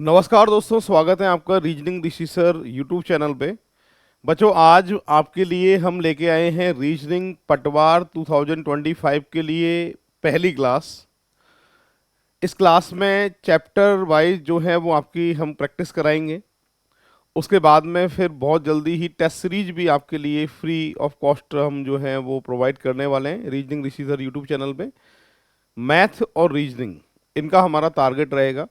नमस्कार दोस्तों, स्वागत है आपका रीजनिंग ऋषि सर यूट्यूब चैनल पे। बच्चों, आज आपके लिए हम लेके आए हैं रीजनिंग पटवार 2025 के लिए पहली क्लास। इस क्लास में चैप्टर वाइज जो है वो आपकी हम प्रैक्टिस कराएंगे। उसके बाद में फिर बहुत जल्दी ही टेस्ट सीरीज भी आपके लिए फ्री ऑफ कॉस्ट हम जो है वो प्रोवाइड करने वाले हैं रीजनिंग ऋषि सर यूट्यूब चैनल पे। मैथ और रीजनिंग इनका हमारा टारगेट रहेगा।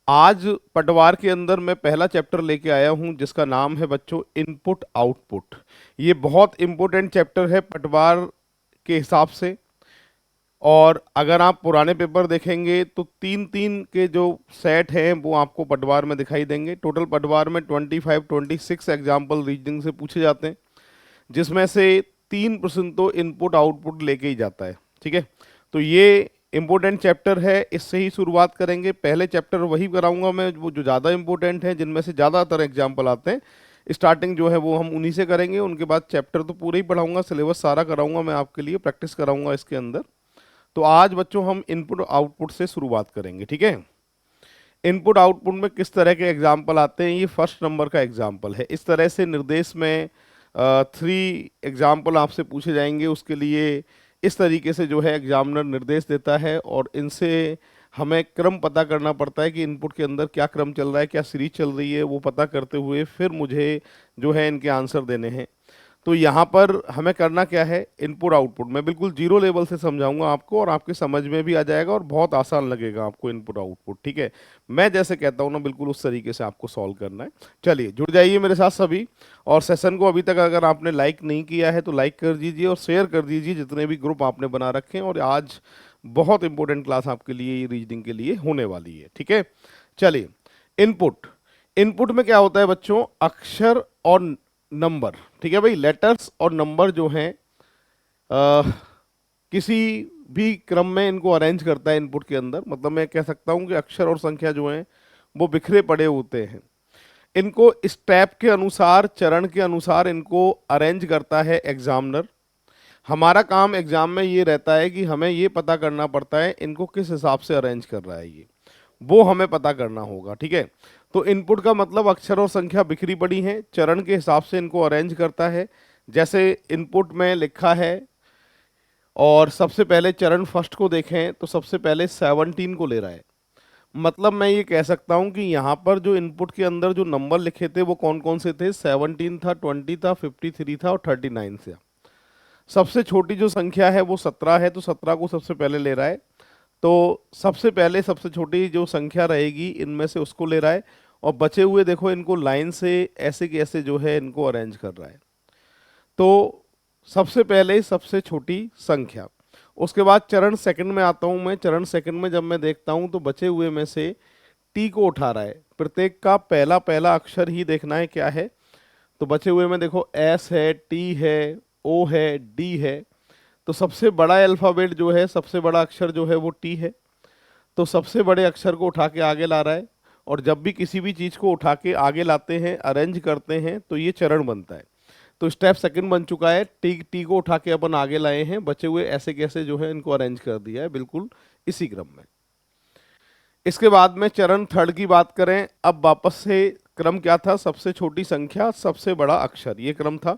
आज पटवार के अंदर मैं पहला चैप्टर लेके आया हूं जिसका नाम है बच्चों इनपुट आउटपुट। ये बहुत इंपॉर्टेंट चैप्टर है पटवार के हिसाब से। और अगर आप पुराने पेपर देखेंगे तो तीन तीन के जो सेट हैं वो आपको पटवार में दिखाई देंगे। टोटल पटवार में 25-26 एग्जाम्पल रीजनिंग से पूछे जाते हैं, जिसमें से 3% तो इनपुट आउटपुट लेके ही जाता है। ठीक है, तो ये इम्पोर्टेंट चैप्टर है, इससे ही शुरुआत करेंगे। पहले चैप्टर वही कराऊंगा मैं वो जो ज़्यादा इंपॉर्टेंट है, जिनमें से ज़्यादातर एग्जाम्पल आते हैं। स्टार्टिंग जो है वो हम उन्हीं से करेंगे। उनके बाद चैप्टर तो पूरे ही पढ़ाऊंगा, सिलेबस सारा कराऊंगा मैं आपके लिए, प्रैक्टिस कराऊंगा इसके अंदर। तो आज बच्चों हम इनपुट आउटपुट से शुरुआत करेंगे। ठीक है, इनपुट आउटपुट में किस तरह के एग्जाम्पल आते हैं, ये फर्स्ट नंबर का एग्जाम्पल है। इस तरह से निर्देश में 3 एग्जाम्पल आपसे पूछे जाएंगे। उसके लिए इस तरीके से जो है एग्जामिनर निर्देश देता है और इनसे हमें क्रम पता करना पड़ता है कि इनपुट के अंदर क्या क्रम चल रहा है, क्या सीरीज चल रही है, वो पता करते हुए फिर मुझे जो है इनके आंसर देने हैं। तो यहाँ पर हमें करना क्या है, इनपुट आउटपुट मैं बिल्कुल जीरो लेवल से समझाऊंगा आपको और आपके समझ में भी आ जाएगा और बहुत आसान लगेगा आपको इनपुट आउटपुट। ठीक है, मैं जैसे कहता हूँ ना बिल्कुल उस तरीके से आपको सॉल्व करना है। चलिए जुड़ जाइए मेरे साथ सभी। और सेशन को अभी तक अगर आपने लाइक नहीं किया है तो लाइक कर दीजिए और शेयर कर दीजिए जितने भी ग्रुप आपने बना रखे हैं। और आज बहुत इंपॉर्टेंट क्लास आपके लिए रीजनिंग के लिए होने वाली है। ठीक है, चलिए इनपुट। इनपुट में क्या होता है बच्चों, अक्षर और नंबर। ठीक है भाई, लेटर्स और नंबर जो हैं किसी भी क्रम में इनको अरेंज करता है इनपुट के अंदर। मतलब मैं कह सकता हूं कि अक्षर और संख्या जो हैं वो बिखरे पड़े होते हैं। इनको स्टेप के अनुसार, चरण के अनुसार इनको अरेंज करता है एग्जामिनर। हमारा काम एग्जाम में ये रहता है कि हमें ये पता करना पड़ता है इनको किस हिसाब से अरेंज कर रहा है, ये वो हमें पता करना होगा। ठीक है, तो इनपुट का मतलब अक्षर और संख्या बिखरी पड़ी हैं, चरण के हिसाब से इनको अरेंज करता है। जैसे इनपुट में लिखा है और सबसे पहले चरण फर्स्ट को देखें तो सबसे पहले 17 को ले रहा है। मतलब मैं ये कह सकता हूं कि यहाँ पर जो इनपुट के अंदर जो नंबर लिखे थे वो कौन कौन से थे, 17 था, 20 था, 53 था और 39 था। सबसे छोटी जो संख्या है वो 17 है, तो 17 को सबसे पहले ले रहा है। तो सबसे पहले सबसे छोटी जो संख्या रहेगी इनमें से उसको ले रहा है। और बचे हुए देखो इनको लाइन से ऐसे कैसे जो है इनको अरेंज कर रहा है। तो सबसे पहले सबसे छोटी संख्या। उसके बाद चरण सेकंड में आता हूं मैं। चरण सेकंड में जब मैं देखता हूं तो बचे हुए में से टी को उठा रहा है। प्रत्येक का पहला पहला अक्षर ही देखना है क्या है। तो बचे हुए में देखो एस है, टी है, ओ है, डी है। तो सबसे बड़ा अल्फाबेट जो है, सबसे बड़ा अक्षर जो है वो टी है। तो सबसे बड़े अक्षर को उठा के आगे ला रहा है। और जब भी किसी भी चीज को उठा के आगे लाते हैं, अरेंज करते हैं, तो ये चरण बनता है। तो स्टेप सेकंड बन चुका है। टी टी को उठा के अपन आगे लाए हैं, बचे हुए ऐसे कैसे जो है इनको अरेंज कर दिया है बिल्कुल इसी क्रम में। इसके बाद में चरण थर्ड की बात करें, अब वापस से क्रम क्या था, सबसे छोटी संख्या, सबसे बड़ा अक्षर, ये क्रम था।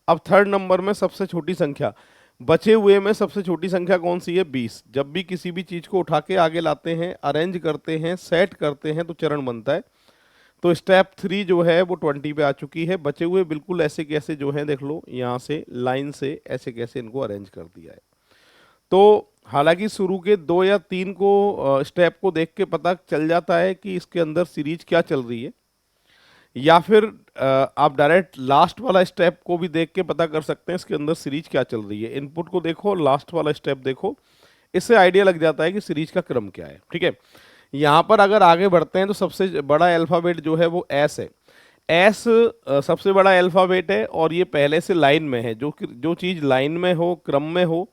अब थर्ड नंबर में सबसे छोटी संख्या। बचे हुए में सबसे छोटी संख्या कौन सी है, 20। जब भी किसी भी चीज को उठा के आगे लाते हैं, अरेंज करते हैं, सेट करते हैं, तो चरण बनता है। तो स्टेप 3 जो है वो 20 पे आ चुकी है। बचे हुए बिल्कुल ऐसे कैसे जो है देख लो, यहाँ से लाइन से ऐसे कैसे इनको अरेंज कर दिया है। तो हालांकि शुरू के 2 या 3 को स्टेप को देख के पता चल जाता है कि इसके अंदर सीरीज क्या चल रही है। या फिर आप डायरेक्ट लास्ट वाला स्टेप को भी देख के पता कर सकते हैं इसके अंदर सीरीज क्या चल रही है। इनपुट को देखो, लास्ट वाला स्टेप देखो, इससे आइडिया लग जाता है कि सीरीज का क्रम क्या है। ठीक है, यहाँ पर अगर आगे बढ़ते हैं तो सबसे बड़ा अल्फाबेट जो है वो एस है। एस सबसे बड़ा अल्फाबेट है और ये पहले से लाइन में है। जो चीज़ लाइन में हो, क्रम में हो,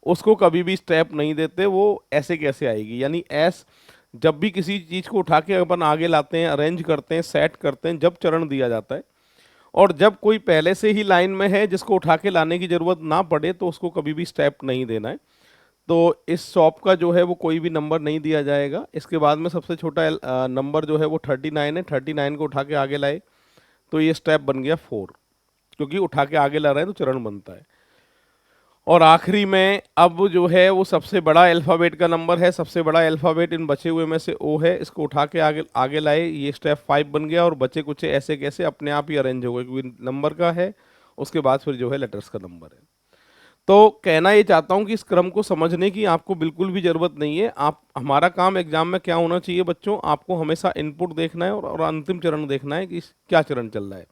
उसको कभी भी स्टेप नहीं देते, वो ऐसे कैसे आएगी। यानी एस जब भी किसी चीज़ को उठा के अपन आगे लाते हैं, अरेंज करते हैं, सेट करते हैं, जब चरण दिया जाता है। और जब कोई पहले से ही लाइन में है जिसको उठा के लाने की जरूरत ना पड़े तो उसको कभी भी स्टेप नहीं देना है। तो इस शॉप का जो है वो कोई भी नंबर नहीं दिया जाएगा। इसके बाद में सबसे छोटा नंबर जो है वो 39 है। 39 को उठा के आगे लाए तो ये स्टेप बन गया 4, क्योंकि उठा के आगे ला रहे हैं तो चरण बनता है। और आखिरी में अब जो है वो सबसे बड़ा अल्फ़ाबेट का नंबर है। सबसे बड़ा अल्फ़ाबेट इन बचे हुए में से ओ है। इसको उठा के आगे आगे लाए, ये स्टेप 5 बन गया और बचे कुछ ऐसे कैसे अपने आप ही अरेंज हो गए, क्योंकि नंबर का है। उसके बाद फिर जो है लेटर्स का नंबर है। तो कहना ये चाहता हूँ कि इस क्रम को समझने की आपको बिल्कुल भी ज़रूरत नहीं है। आप हमारा काम एग्जाम में क्या होना चाहिए बच्चों, आपको हमेशा इनपुट देखना है और अंतिम चरण देखना है कि क्या चरण चल रहा है।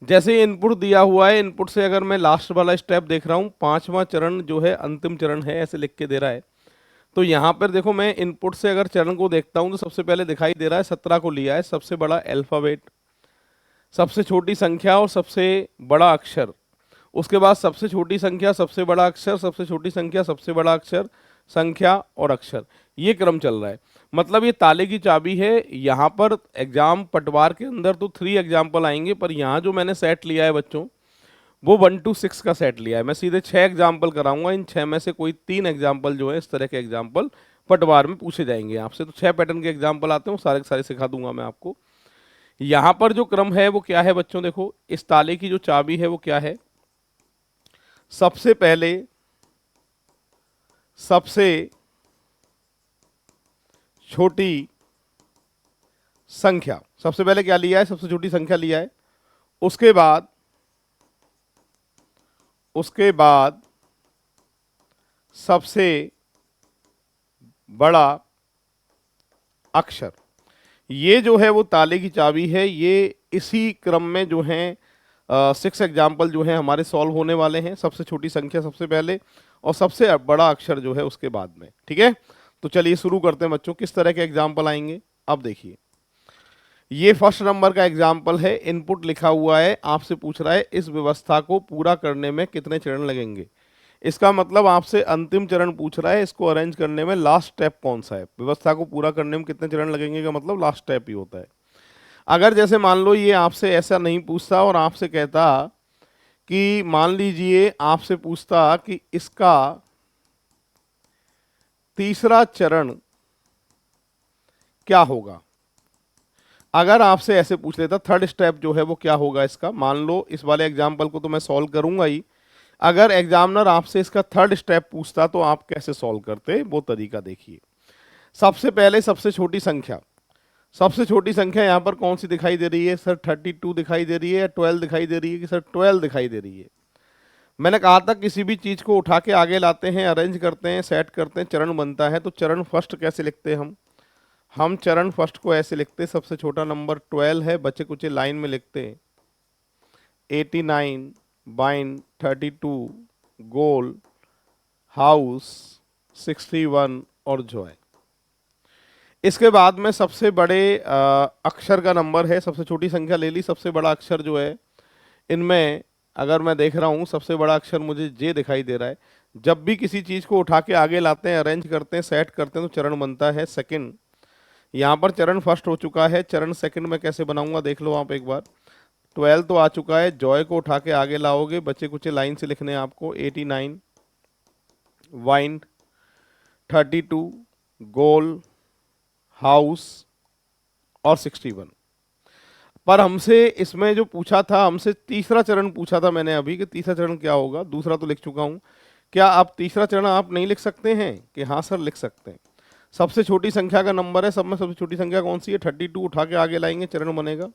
जैसे इनपुट दिया हुआ है, इनपुट से अगर मैं लास्ट वाला स्टेप देख रहा हूँ, 5वां चरण जो है अंतिम चरण है, ऐसे लिख के दे रहा है। तो यहाँ पर देखो, मैं इनपुट से अगर चरण को देखता हूँ तो सबसे पहले दिखाई दे रहा है 17 को लिया है, सबसे बड़ा अल्फ़ाबेट, सबसे छोटी संख्या और सबसे बड़ा अक्षर। उसके बाद सबसे छोटी संख्या, सबसे बड़ा अक्षर, सबसे छोटी संख्या, सबसे बड़ा अक्षर, संख्या और अक्षर, ये क्रम चल रहा है। मतलब ये ताले की चाबी है। यहाँ पर एग्जाम पटवार के अंदर तो 3 एग्जाम्पल आएंगे, पर यहाँ जो मैंने सेट लिया है बच्चों, वो 1 to 6 का सेट लिया है। मैं सीधे 6 एग्जाम्पल कराऊंगा। इन 6 में से कोई 3 एग्जाम्पल जो है इस तरह के एग्जाम्पल पटवार में पूछे जाएंगे आपसे। तो 6 पैटर्न के एग्जाम्पल आते हैं, वो सारे के सारे सिखा दूंगा मैं आपको। यहाँ पर जो क्रम है वो क्या है बच्चों, देखो इस ताले की जो चाबी है वो क्या है। सबसे पहले सबसे छोटी संख्या, सबसे पहले क्या लिया है, सबसे छोटी संख्या लिया है। उसके बाद सबसे बड़ा अक्षर। ये जो है वो ताले की चाबी है। ये इसी क्रम में जो है 6 एग्जाम्पल जो है हमारे सॉल्व होने वाले हैं। सबसे छोटी संख्या सबसे पहले और सबसे बड़ा अक्षर जो है उसके बाद में। ठीक है, तो चलिए शुरू करते हैं बच्चों। किस तरह के एग्जाम्पल आएंगे अब देखिए। ये फर्स्ट नंबर का एग्जाम्पल है। इनपुट लिखा हुआ है, आपसे पूछ रहा है इस व्यवस्था को पूरा करने में कितने चरण लगेंगे। इसका मतलब आपसे अंतिम चरण पूछ रहा है, इसको अरेंज करने में लास्ट स्टेप कौन सा है। व्यवस्था को पूरा करने में कितने चरण लगेंगे का मतलब लास्ट स्टेप ही होता है। अगर जैसे मान लो ये आपसे ऐसा नहीं पूछता और आपसे कहता कि मान लीजिए आपसे पूछता कि इसका तीसरा चरण क्या होगा। अगर आपसे ऐसे पूछ लेता थर्ड स्टेप जो है वो क्या होगा इसका, मान लो इस वाले एग्जाम्पल को तो मैं सॉल्व करूंगा ही। अगर एग्जामिनर आपसे इसका थर्ड स्टेप पूछता तो आप कैसे सॉल्व करते, वो तरीका देखिए। सबसे पहले सबसे छोटी संख्या। सबसे छोटी संख्या यहाँ पर कौन सी दिखाई दे रही है सर, 32 दिखाई दे रही है या 12 दिखाई दे रही है कि सर 12 दिखाई दे रही है। मैंने कहा था किसी भी चीज को उठा के आगे लाते हैं, अरेंज करते हैं, सेट करते हैं, चरण बनता है। तो चरण फर्स्ट कैसे लिखते हैं हम चरण फर्स्ट को ऐसे लिखते हैं, सबसे छोटा नंबर 12 है, बचे कुछ लाइन में लिखते हैं 89 बाइन 32 गोल हाउस 61 और जॉय। इसके बाद में सबसे बड़े अक्षर का नंबर है। सबसे छोटी संख्या ले ली, सबसे बड़ा अक्षर जो है इनमें अगर मैं देख रहा हूँ सबसे बड़ा अक्षर मुझे जे दिखाई दे रहा है। जब भी किसी चीज़ को उठा के आगे लाते हैं, अरेंज करते हैं, सेट करते हैं तो चरण बनता है सेकंड। यहाँ पर चरण फर्स्ट हो चुका है, चरण सेकंड में कैसे बनाऊंगा देख लो आप एक बार। 12 तो आ चुका है, जॉय को उठा के आगे लाओगे, बच्चे कुछ लाइन से लिखने हैं आपको 89 वाइन 32 गोल हाउस और 61। पर हमसे इसमें जो पूछा था, हमसे तीसरा चरण पूछा था मैंने अभी कि तीसरा चरण क्या होगा। दूसरा तो लिख चुका हूं, क्या आप तीसरा चरण आप नहीं लिख सकते हैं कि हाँ सर लिख सकते हैं। सबसे छोटी संख्या का नंबर है, सब में सबसे छोटी संख्या कौन सी है 32, उठा के आगे लाएंगे चरण बनेगा।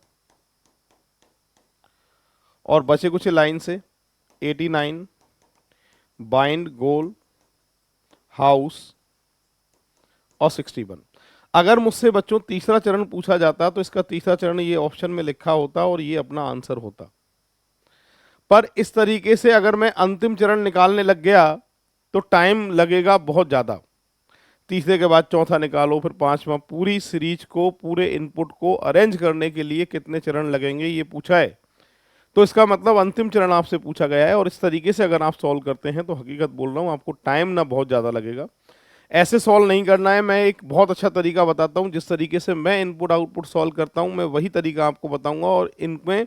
और बचे कुछ लाइन से 89 बाइंड गोल हाउस और 61। अगर मुझसे बच्चों तीसरा चरण पूछा जाता तो इसका तीसरा चरण ये ऑप्शन में लिखा होता और ये अपना आंसर होता। पर इस तरीके से अगर मैं अंतिम चरण निकालने लग गया तो टाइम लगेगा बहुत ज़्यादा। तीसरे के बाद चौथा निकालो, फिर पांचवा। पूरी सीरीज को, पूरे इनपुट को अरेंज करने के लिए कितने चरण लगेंगे ये पूछा है। तो इसका मतलब अंतिम चरण आपसे पूछा गया है। और इस तरीके से अगर आप सॉल्व करते हैं तो हकीकत बोल रहा हूँ आपको टाइम ना बहुत ज़्यादा लगेगा। ऐसे सॉल्व नहीं करना है। मैं एक बहुत अच्छा तरीका बताता हूँ, जिस तरीके से मैं इनपुट आउटपुट सॉल्व करता हूँ मैं वही तरीका आपको बताऊंगा और इनमें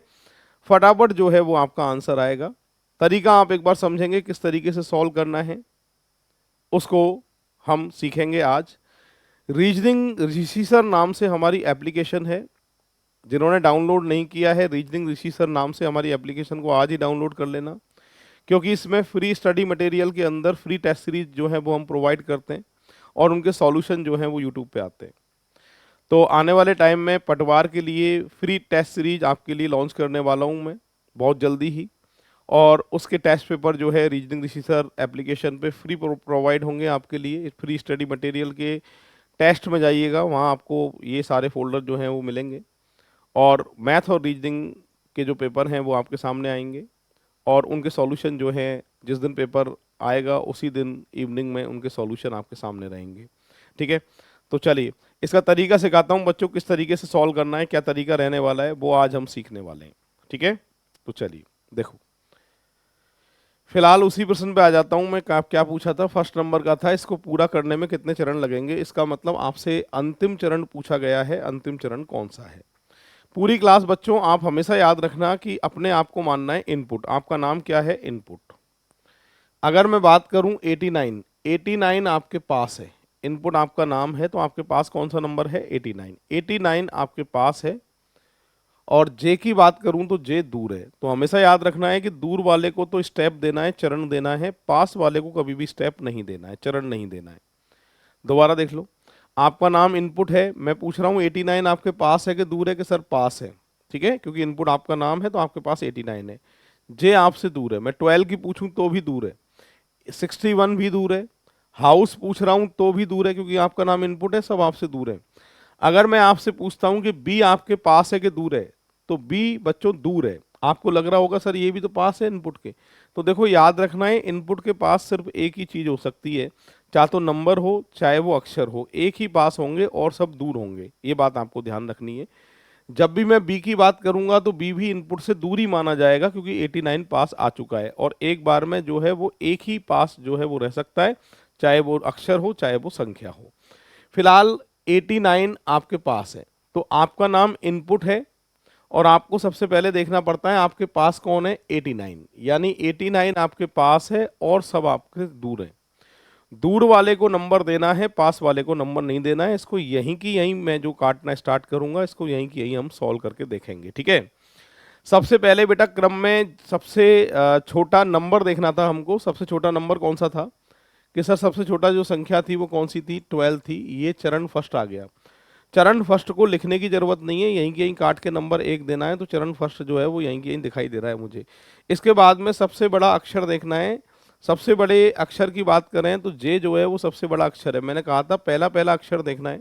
फटाफट जो है वो आपका आंसर आएगा। तरीका आप एक बार समझेंगे किस तरीके से सॉल्व करना है उसको हम सीखेंगे आज। रीजनिंग ऋषि सर नाम से हमारी एप्लीकेशन है, जिन्होंने डाउनलोड नहीं किया है रीजनिंग ऋषि सर नाम से हमारी एप्लीकेशन को आज ही डाउनलोड कर लेना, क्योंकि इसमें फ्री स्टडी मटेरियल के अंदर फ्री टेस्ट सीरीज जो है वो हम प्रोवाइड करते हैं और उनके सॉल्यूशन जो हैं वो यूट्यूब पे आते हैं। तो आने वाले टाइम में पटवार के लिए फ्री टेस्ट सीरीज आपके लिए लॉन्च करने वाला हूँ मैं बहुत जल्दी ही, और उसके टेस्ट पेपर जो है रीजनिंग ऋषि सर एप्लीकेशन पे फ्री प्रोवाइड होंगे आपके लिए। फ्री स्टडी मटेरियल के टेस्ट में जाइएगा, वहाँ आपको ये सारे फोल्डर जो हैं वो मिलेंगे, और मैथ और रीजनिंग के जो पेपर हैं वो आपके सामने आएंगे, और उनके सॉल्यूशन जो है जिस दिन पेपर आएगा उसी दिन इवनिंग में उनके सॉल्यूशन आपके सामने रहेंगे। ठीक है, तो चलिए इसका तरीका सिखाता हूँ बच्चों, किस तरीके से सॉल्व करना है, क्या तरीका रहने वाला है वो आज हम सीखने वाले हैं। ठीक है, तो चलिए देखो, फिलहाल उसी प्रश्न पे आ जाता हूँ मैं। क्या पूछा था, फर्स्ट नंबर का था, इसको पूरा करने में कितने चरण लगेंगे, इसका मतलब आपसे अंतिम चरण पूछा गया है, अंतिम चरण कौन सा है। पूरी क्लास बच्चों आप हमेशा याद रखना कि अपने आप को मानना है इनपुट। आपका नाम क्या है, इनपुट। अगर मैं बात करूं 89, 89 आपके पास है, इनपुट आपका नाम है, तो आपके पास कौन सा नंबर है, 89, 89 आपके पास है। और जे की बात करूं तो जे दूर है, तो हमेशा याद रखना है कि दूर वाले को तो स्टेप देना है, चरण देना है, पास वाले को कभी भी स्टेप नहीं देना है, चरण नहीं देना है। दोबारा देख लो, आपका नाम इनपुट है, मैं पूछ रहा हूँ 89 आपके पास है कि दूर है, कि सर पास है। ठीक है, क्योंकि इनपुट आपका नाम है तो आपके पास 89 है। जे आपसे दूर है, मैं 12 की पूछूं तो भी दूर है, 61 भी दूर है, हाउस पूछ रहा हूं तो भी दूर है, क्योंकि आपका नाम इनपुट है, सब आपसे दूर है। अगर मैं आपसे पूछता हूं कि बी आपके पास है कि दूर है, तो बी बच्चों दूर है। आपको लग रहा होगा सर ये भी तो पास है इनपुट के, तो देखो याद रखना है इनपुट के पास सिर्फ एक ही चीज हो सकती है, चाहे तो नंबर हो चाहे वो अक्षर हो, एक ही पास होंगे और सब दूर होंगे, ये बात आपको ध्यान रखनी है। जब भी मैं बी की बात करूंगा तो बी भी इनपुट से दूर ही माना जाएगा, क्योंकि 89 पास आ चुका है, और एक बार में जो है वो एक ही पास जो है वो रह सकता है, चाहे वो अक्षर हो चाहे वो संख्या हो। फिलहाल 89 आपके पास है, तो आपका नाम इनपुट है, और आपको सबसे पहले देखना पड़ता है आपके पास कौन है, 89, यानी 89 आपके पास है और सब आपके दूर है। दूर वाले को नंबर देना है, पास वाले को नंबर नहीं देना है। इसको यहीं की यहीं मैं जो काटना स्टार्ट करूंगा, इसको यहीं की यहीं हम सॉल्व करके देखेंगे। ठीक है, सबसे पहले बेटा क्रम में सबसे छोटा नंबर देखना था हमको। सबसे छोटा नंबर कौन सा था, कि सर सबसे छोटा जो संख्या थी वो कौन सी थी, 12 थी। ये चरण फर्स्ट आ गया। चरण फर्स्ट को लिखने की जरूरत नहीं है, यहीं की यहीं काट के नंबर 1 देना है, तो चरण फर्स्ट जो है वो यहीं की यहीं दिखाई दे रहा है मुझे। इसके बाद में सबसे बड़ा अक्षर देखना है। सबसे बड़े अक्षर की बात करें तो जे जो है वो सबसे बड़ा अक्षर है। मैंने कहा था पहला पहला अक्षर देखना है,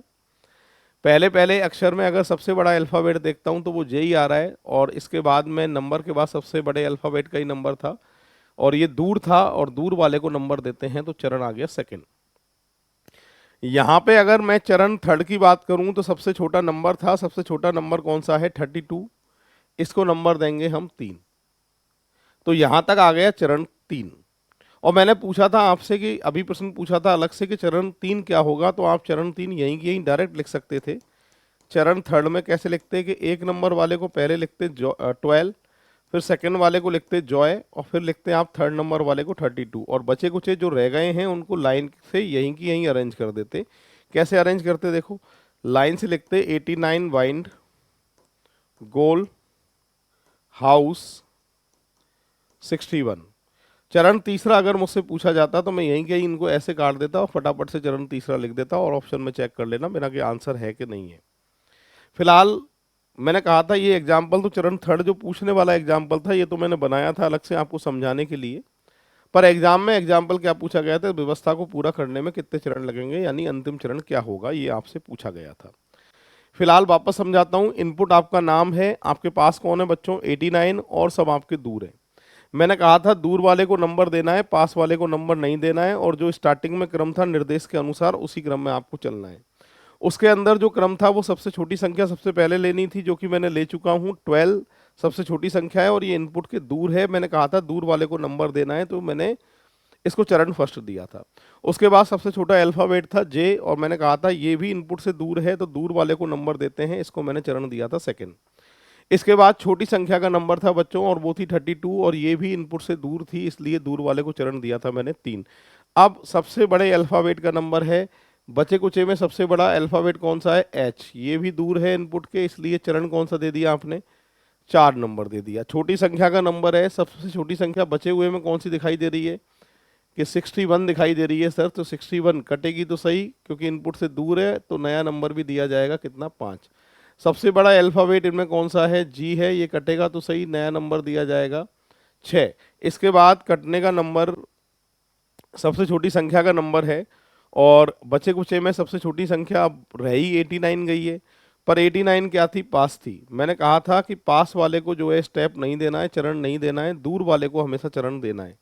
पहले पहले अक्षर में अगर सबसे बड़ा अल्फ़ाबेट देखता हूं तो वो जे ही आ रहा है, और इसके बाद में नंबर के बाद सबसे बड़े अल्फ़ाबेट का ही नंबर था, और ये दूर था, और दूर वाले को नंबर देते हैं, तो चरण आ गया सेकंड। यहां पे अगर मैं चरण थर्ड की बात करूं तो सबसे छोटा नंबर था, सबसे छोटा नंबर कौन सा है, 32, इसको नंबर देंगे हम 3। तो यहां तक आ गया चरण 3। और मैंने पूछा था आपसे कि अभी प्रश्न पूछा था अलग से कि चरण 3 क्या होगा, तो आप चरण 3 यहीं की यहीं डायरेक्ट लिख सकते थे। चरण थर्ड में कैसे लिखते हैं कि एक नंबर वाले को पहले लिखते 12, फिर सेकंड वाले को लिखते जॉय, और फिर लिखते हैं आप थर्ड नंबर वाले को 32, और बचे कुचे जो रह गए हैं उनको लाइन से यहीं की यहीं अरेंज कर देते। कैसे अरेंज करते देखो, लाइन से लिखते 89 वाइंड, गोल, हाउस, 61। चरण तीसरा अगर मुझसे पूछा जाता तो मैं यहीं के यहीं इनको ऐसे काट देता और फटाफट से चरण तीसरा लिख देता, और ऑप्शन में चेक कर लेना मेरा कि आंसर है कि नहीं है। फिलहाल मैंने कहा था ये एग्जाम्पल तो चरण थर्ड जो पूछने वाला एग्जाम्पल था, ये तो मैंने बनाया था अलग से आपको समझाने के लिए, पर एग्जाम में एग्जाम्पल क्या पूछा गया था, व्यवस्था को पूरा करने में कितने चरण लगेंगे, यानी अंतिम चरण क्या होगा, ये आपसे पूछा गया था। फिलहाल वापस समझाता हूँ, इनपुट आपका नाम है, आपके पास कौन है बच्चों, 89, और सब आपके दूर है। मैंने कहा था दूर वाले को नंबर देना है, पास वाले को नंबर नहीं देना है, और जो स्टार्टिंग में क्रम था निर्देश के अनुसार उसी क्रम में आपको चलना है। उसके अंदर जो क्रम था वो सबसे छोटी संख्या सबसे पहले लेनी थी, जो कि मैंने ले चुका हूँ। 12 सबसे छोटी संख्या है और ये इनपुट के दूर है। मैंने कहा था दूर वाले को नंबर देना है, तो मैंने इसको चरण फर्स्ट दिया था। उसके बाद सबसे छोटा अल्फाबेट था जे, और मैंने कहा था ये भी इनपुट से दूर है तो दूर वाले को नंबर देते हैं, इसको मैंने चरण दिया था सेकंड। इसके बाद छोटी संख्या का नंबर था बच्चों, और वो थी 32, और ये भी इनपुट से दूर थी, इसलिए दूर वाले को चरण दिया था मैंने 3। अब सबसे बड़े अल्फ़ाबेट का नंबर है, बचे कुचे में सबसे बड़ा अल्फ़ाबेट कौन सा है, एच। ये भी दूर है इनपुट के, इसलिए चरण कौन सा दे दिया आपने, 4 नंबर दे दिया। छोटी संख्या का नंबर है, सबसे छोटी संख्या बचे हुए में कौन सी दिखाई दे रही है कि 61 दिखाई दे रही है सर, तो 61 कटेगी तो सही क्योंकि इनपुट से दूर है, तो नया नंबर भी दिया जाएगा कितना, 5। सबसे बड़ा अल्फ़ाबेट इनमें कौन सा है, जी है, ये कटेगा तो सही, नया नंबर दिया जाएगा 6। इसके बाद कटने का नंबर सबसे छोटी संख्या का नंबर है, और बचे कुचे में सबसे छोटी संख्या अब रह ही 89 गई है। पर 89 क्या थी, पास थी। मैंने कहा था कि पास वाले को जो है स्टेप नहीं देना है, चरण नहीं देना है, दूर वाले को हमेशा चरण देना है।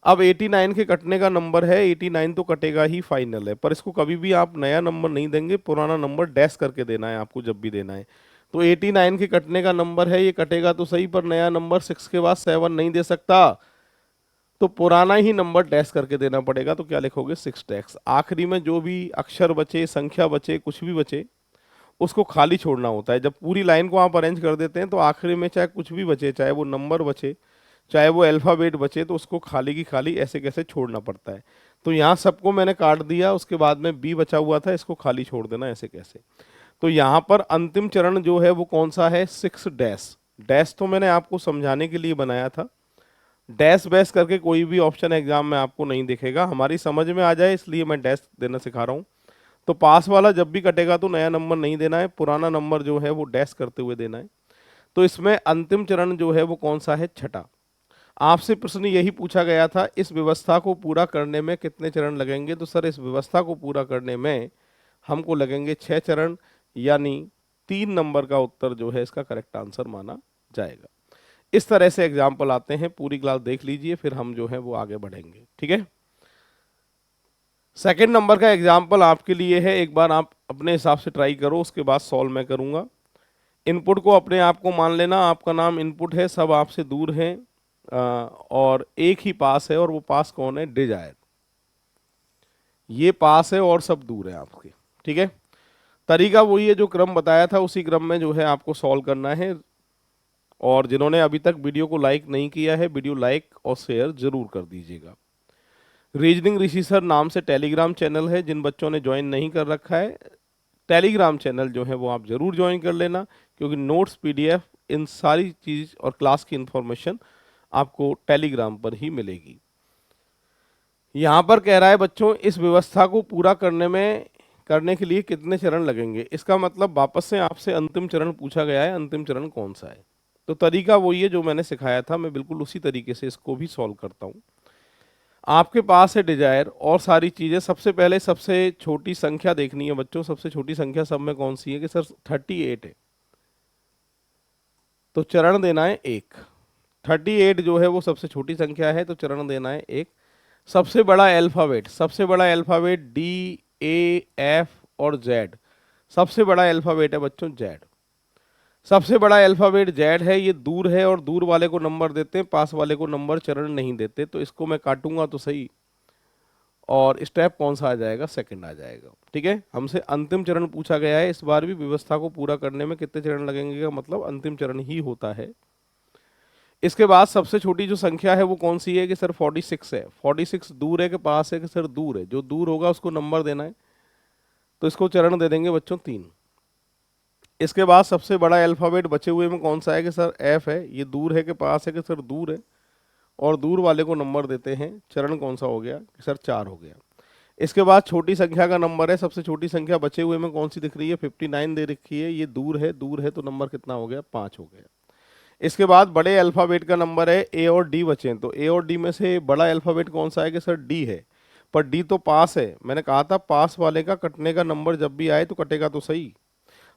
अब 89 के कटने का नंबर है, 89 तो कटेगा ही, फाइनल है। पर इसको कभी भी आप नया नंबर नहीं देंगे, पुराना नंबर डैश करके देना है आपको जब भी देना है। तो 89 के कटने का नंबर है, ये कटेगा तो सही, पर नया नंबर 6 के बाद 7 नहीं दे सकता, तो पुराना ही नंबर डैश करके देना पड़ेगा। तो क्या लिखोगे, 6 डैश। आखिरी में जो भी अक्षर बचे, संख्या बचे, कुछ भी बचे, उसको खाली छोड़ना होता है। जब पूरी लाइन को आप अरेंज कर देते हैं तो आखिरी में चाहे कुछ भी बचे, चाहे वो नंबर बचे, चाहे वो अल्फ़ाबेट बचे, तो उसको खाली की खाली ऐसे कैसे छोड़ना पड़ता है। तो यहाँ सबको मैंने काट दिया, उसके बाद में बी बचा हुआ था, इसको खाली छोड़ देना ऐसे कैसे। तो यहाँ पर अंतिम चरण जो है वो कौन सा है, 6 डैश। डैश तो मैंने आपको समझाने के लिए बनाया था, डैश बैश करके कोई भी ऑप्शन एग्जाम में आपको नहीं दिखेगा, हमारी समझ में आ जाए इसलिए मैं डैश देना सिखा रहा हूँ। तो पास वाला जब भी कटेगा तो नया नंबर नहीं देना है, पुराना नंबर जो है वो डैश करते हुए देना है। तो इसमें अंतिम चरण जो है वो कौन सा है, छठा। आपसे प्रश्न यही पूछा गया था, इस व्यवस्था को पूरा करने में कितने चरण लगेंगे, तो सर इस व्यवस्था को पूरा करने में हमको लगेंगे 6 चरण, यानी 3 नंबर का उत्तर जो है इसका करेक्ट आंसर माना जाएगा। इस तरह से एग्जाम्पल आते हैं, पूरी क्लास देख लीजिए, फिर हम जो है वो आगे बढ़ेंगे, ठीक है। सेकंड नंबर का एग्जाम्पल आपके लिए है, एक बार आप अपने हिसाब से ट्राई करो, उसके बाद सॉल्व मैं करूंगा। इनपुट को अपने आप को मान लेना, आपका नाम इनपुट है, सब आपसे दूर हैं, और एक ही पास है, और वो पास कौन है, डिजायर। ये पास है और सब दूर है आपके, ठीक है। तरीका वही है जो क्रम बताया था, उसी क्रम में जो है आपको सॉल्व करना है। और जिन्होंने अभी तक वीडियो को लाइक नहीं किया है, वीडियो लाइक और शेयर जरूर कर दीजिएगा। रीजनिंग ऋषि सर नाम से टेलीग्राम चैनल है, जिन बच्चों ने ज्वाइन नहीं कर रखा है, टेलीग्राम चैनल जो है वो आप जरूर ज्वाइन कर लेना, क्योंकि नोट्स, पीडीएफ, इन सारी चीज और क्लास की इंफॉर्मेशन आपको टेलीग्राम पर ही मिलेगी। यहाँ पर कह रहा है बच्चों, इस व्यवस्था को पूरा करने के लिए कितने चरण लगेंगे। इसका मतलब वापस से आपसे अंतिम चरण पूछा गया है, अंतिम चरण कौन सा है। तो तरीका वही है जो मैंने सिखाया था, मैं बिल्कुल उसी तरीके से इसको भी सॉल्व करता हूँ। आपके पास है डिजायर और सारी चीजें। सबसे पहले सबसे छोटी संख्या देखनी है बच्चों, सबसे छोटी संख्या सब में कौन सी है, कि सर 38 है, तो चरण देना है 1। 38 जो है वो सबसे छोटी संख्या है, तो चरण देना है 1। सबसे बड़ा अल्फाबेट, सबसे बड़ा अल्फाबेट डी, ए, एफ और जेड। सबसे बड़ा अल्फाबेट है बच्चों जेड। सबसे बड़ा अल्फाबेट जेड है, ये दूर है, और दूर वाले को नंबर देते हैं, पास वाले को नंबर चरण नहीं देते। तो इसको मैं काटूंगा तो सही, और स्टेप कौन सा आ जाएगा, सेकंड आ जाएगा, ठीक है। हमसे अंतिम चरण पूछा गया है, इस बार भी व्यवस्था को पूरा करने में कितने चरण लगेंगे का मतलब अंतिम चरण ही होता है। इसके बाद सबसे छोटी जो संख्या है वो कौन सी है, कि सर 46 है। 46 दूर है कि पास है, कि सर दूर है, जो दूर होगा उसको नंबर देना है, तो इसको चरण दे देंगे बच्चों 3। इसके बाद सबसे बड़ा अल्फाबेट बचे हुए में कौन सा है, कि सर एफ है, ये दूर है कि पास है, कि सर दूर है, और दूर वाले को नंबर देते हैं, चरण कौन सा हो गया, कि सर 4 हो गया। इसके बाद छोटी संख्या का नंबर है, सबसे छोटी संख्या बचे हुए में कौन सी दिख रही है, 59 दे रखी है, ये दूर है, दूर है, तो नंबर कितना हो गया, 5 हो गया। इसके बाद बड़े अल्फाबेट का नंबर है, ए और डी बचे हैं, तो ए और डी में से बड़ा अल्फाबेट कौन सा है, कि सर डी है। पर डी तो पास है, मैंने कहा था पास वाले का कटने का नंबर जब भी आए तो कटेगा तो सही,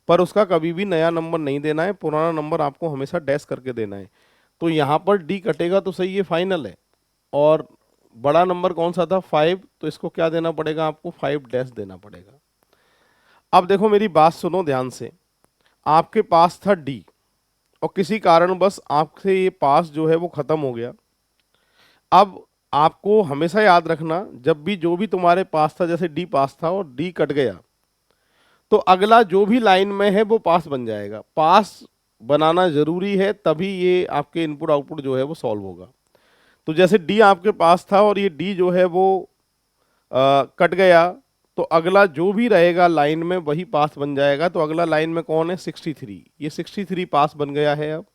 पर उसका कभी भी नया नंबर नहीं देना है, पुराना नंबर आपको हमेशा डैश करके देना है। तो यहाँ पर डी कटेगा तो सही, ये फाइनल है। और बड़ा नंबर कौन सा था, 5, तो इसको क्या देना पड़ेगा आपको, 5 डैश देना पड़ेगा। अब देखो मेरी बात सुनो ध्यान से, आपके पास था डी, और किसी कारणवश आपसे ये पास जो है वो खत्म हो गया। अब आपको हमेशा याद रखना, जब भी जो भी तुम्हारे पास था, जैसे डी पास था और डी कट गया, तो अगला जो भी लाइन में है वो पास बन जाएगा। पास बनाना जरूरी है, तभी ये आपके इनपुट आउटपुट जो है वो सॉल्व होगा। तो जैसे डी आपके पास था और ये डी जो है वो कट गया तो अगला जो भी रहेगा लाइन में वही पास बन जाएगा। तो अगला लाइन में कौन है, 63, ये 63 पास बन गया है अब।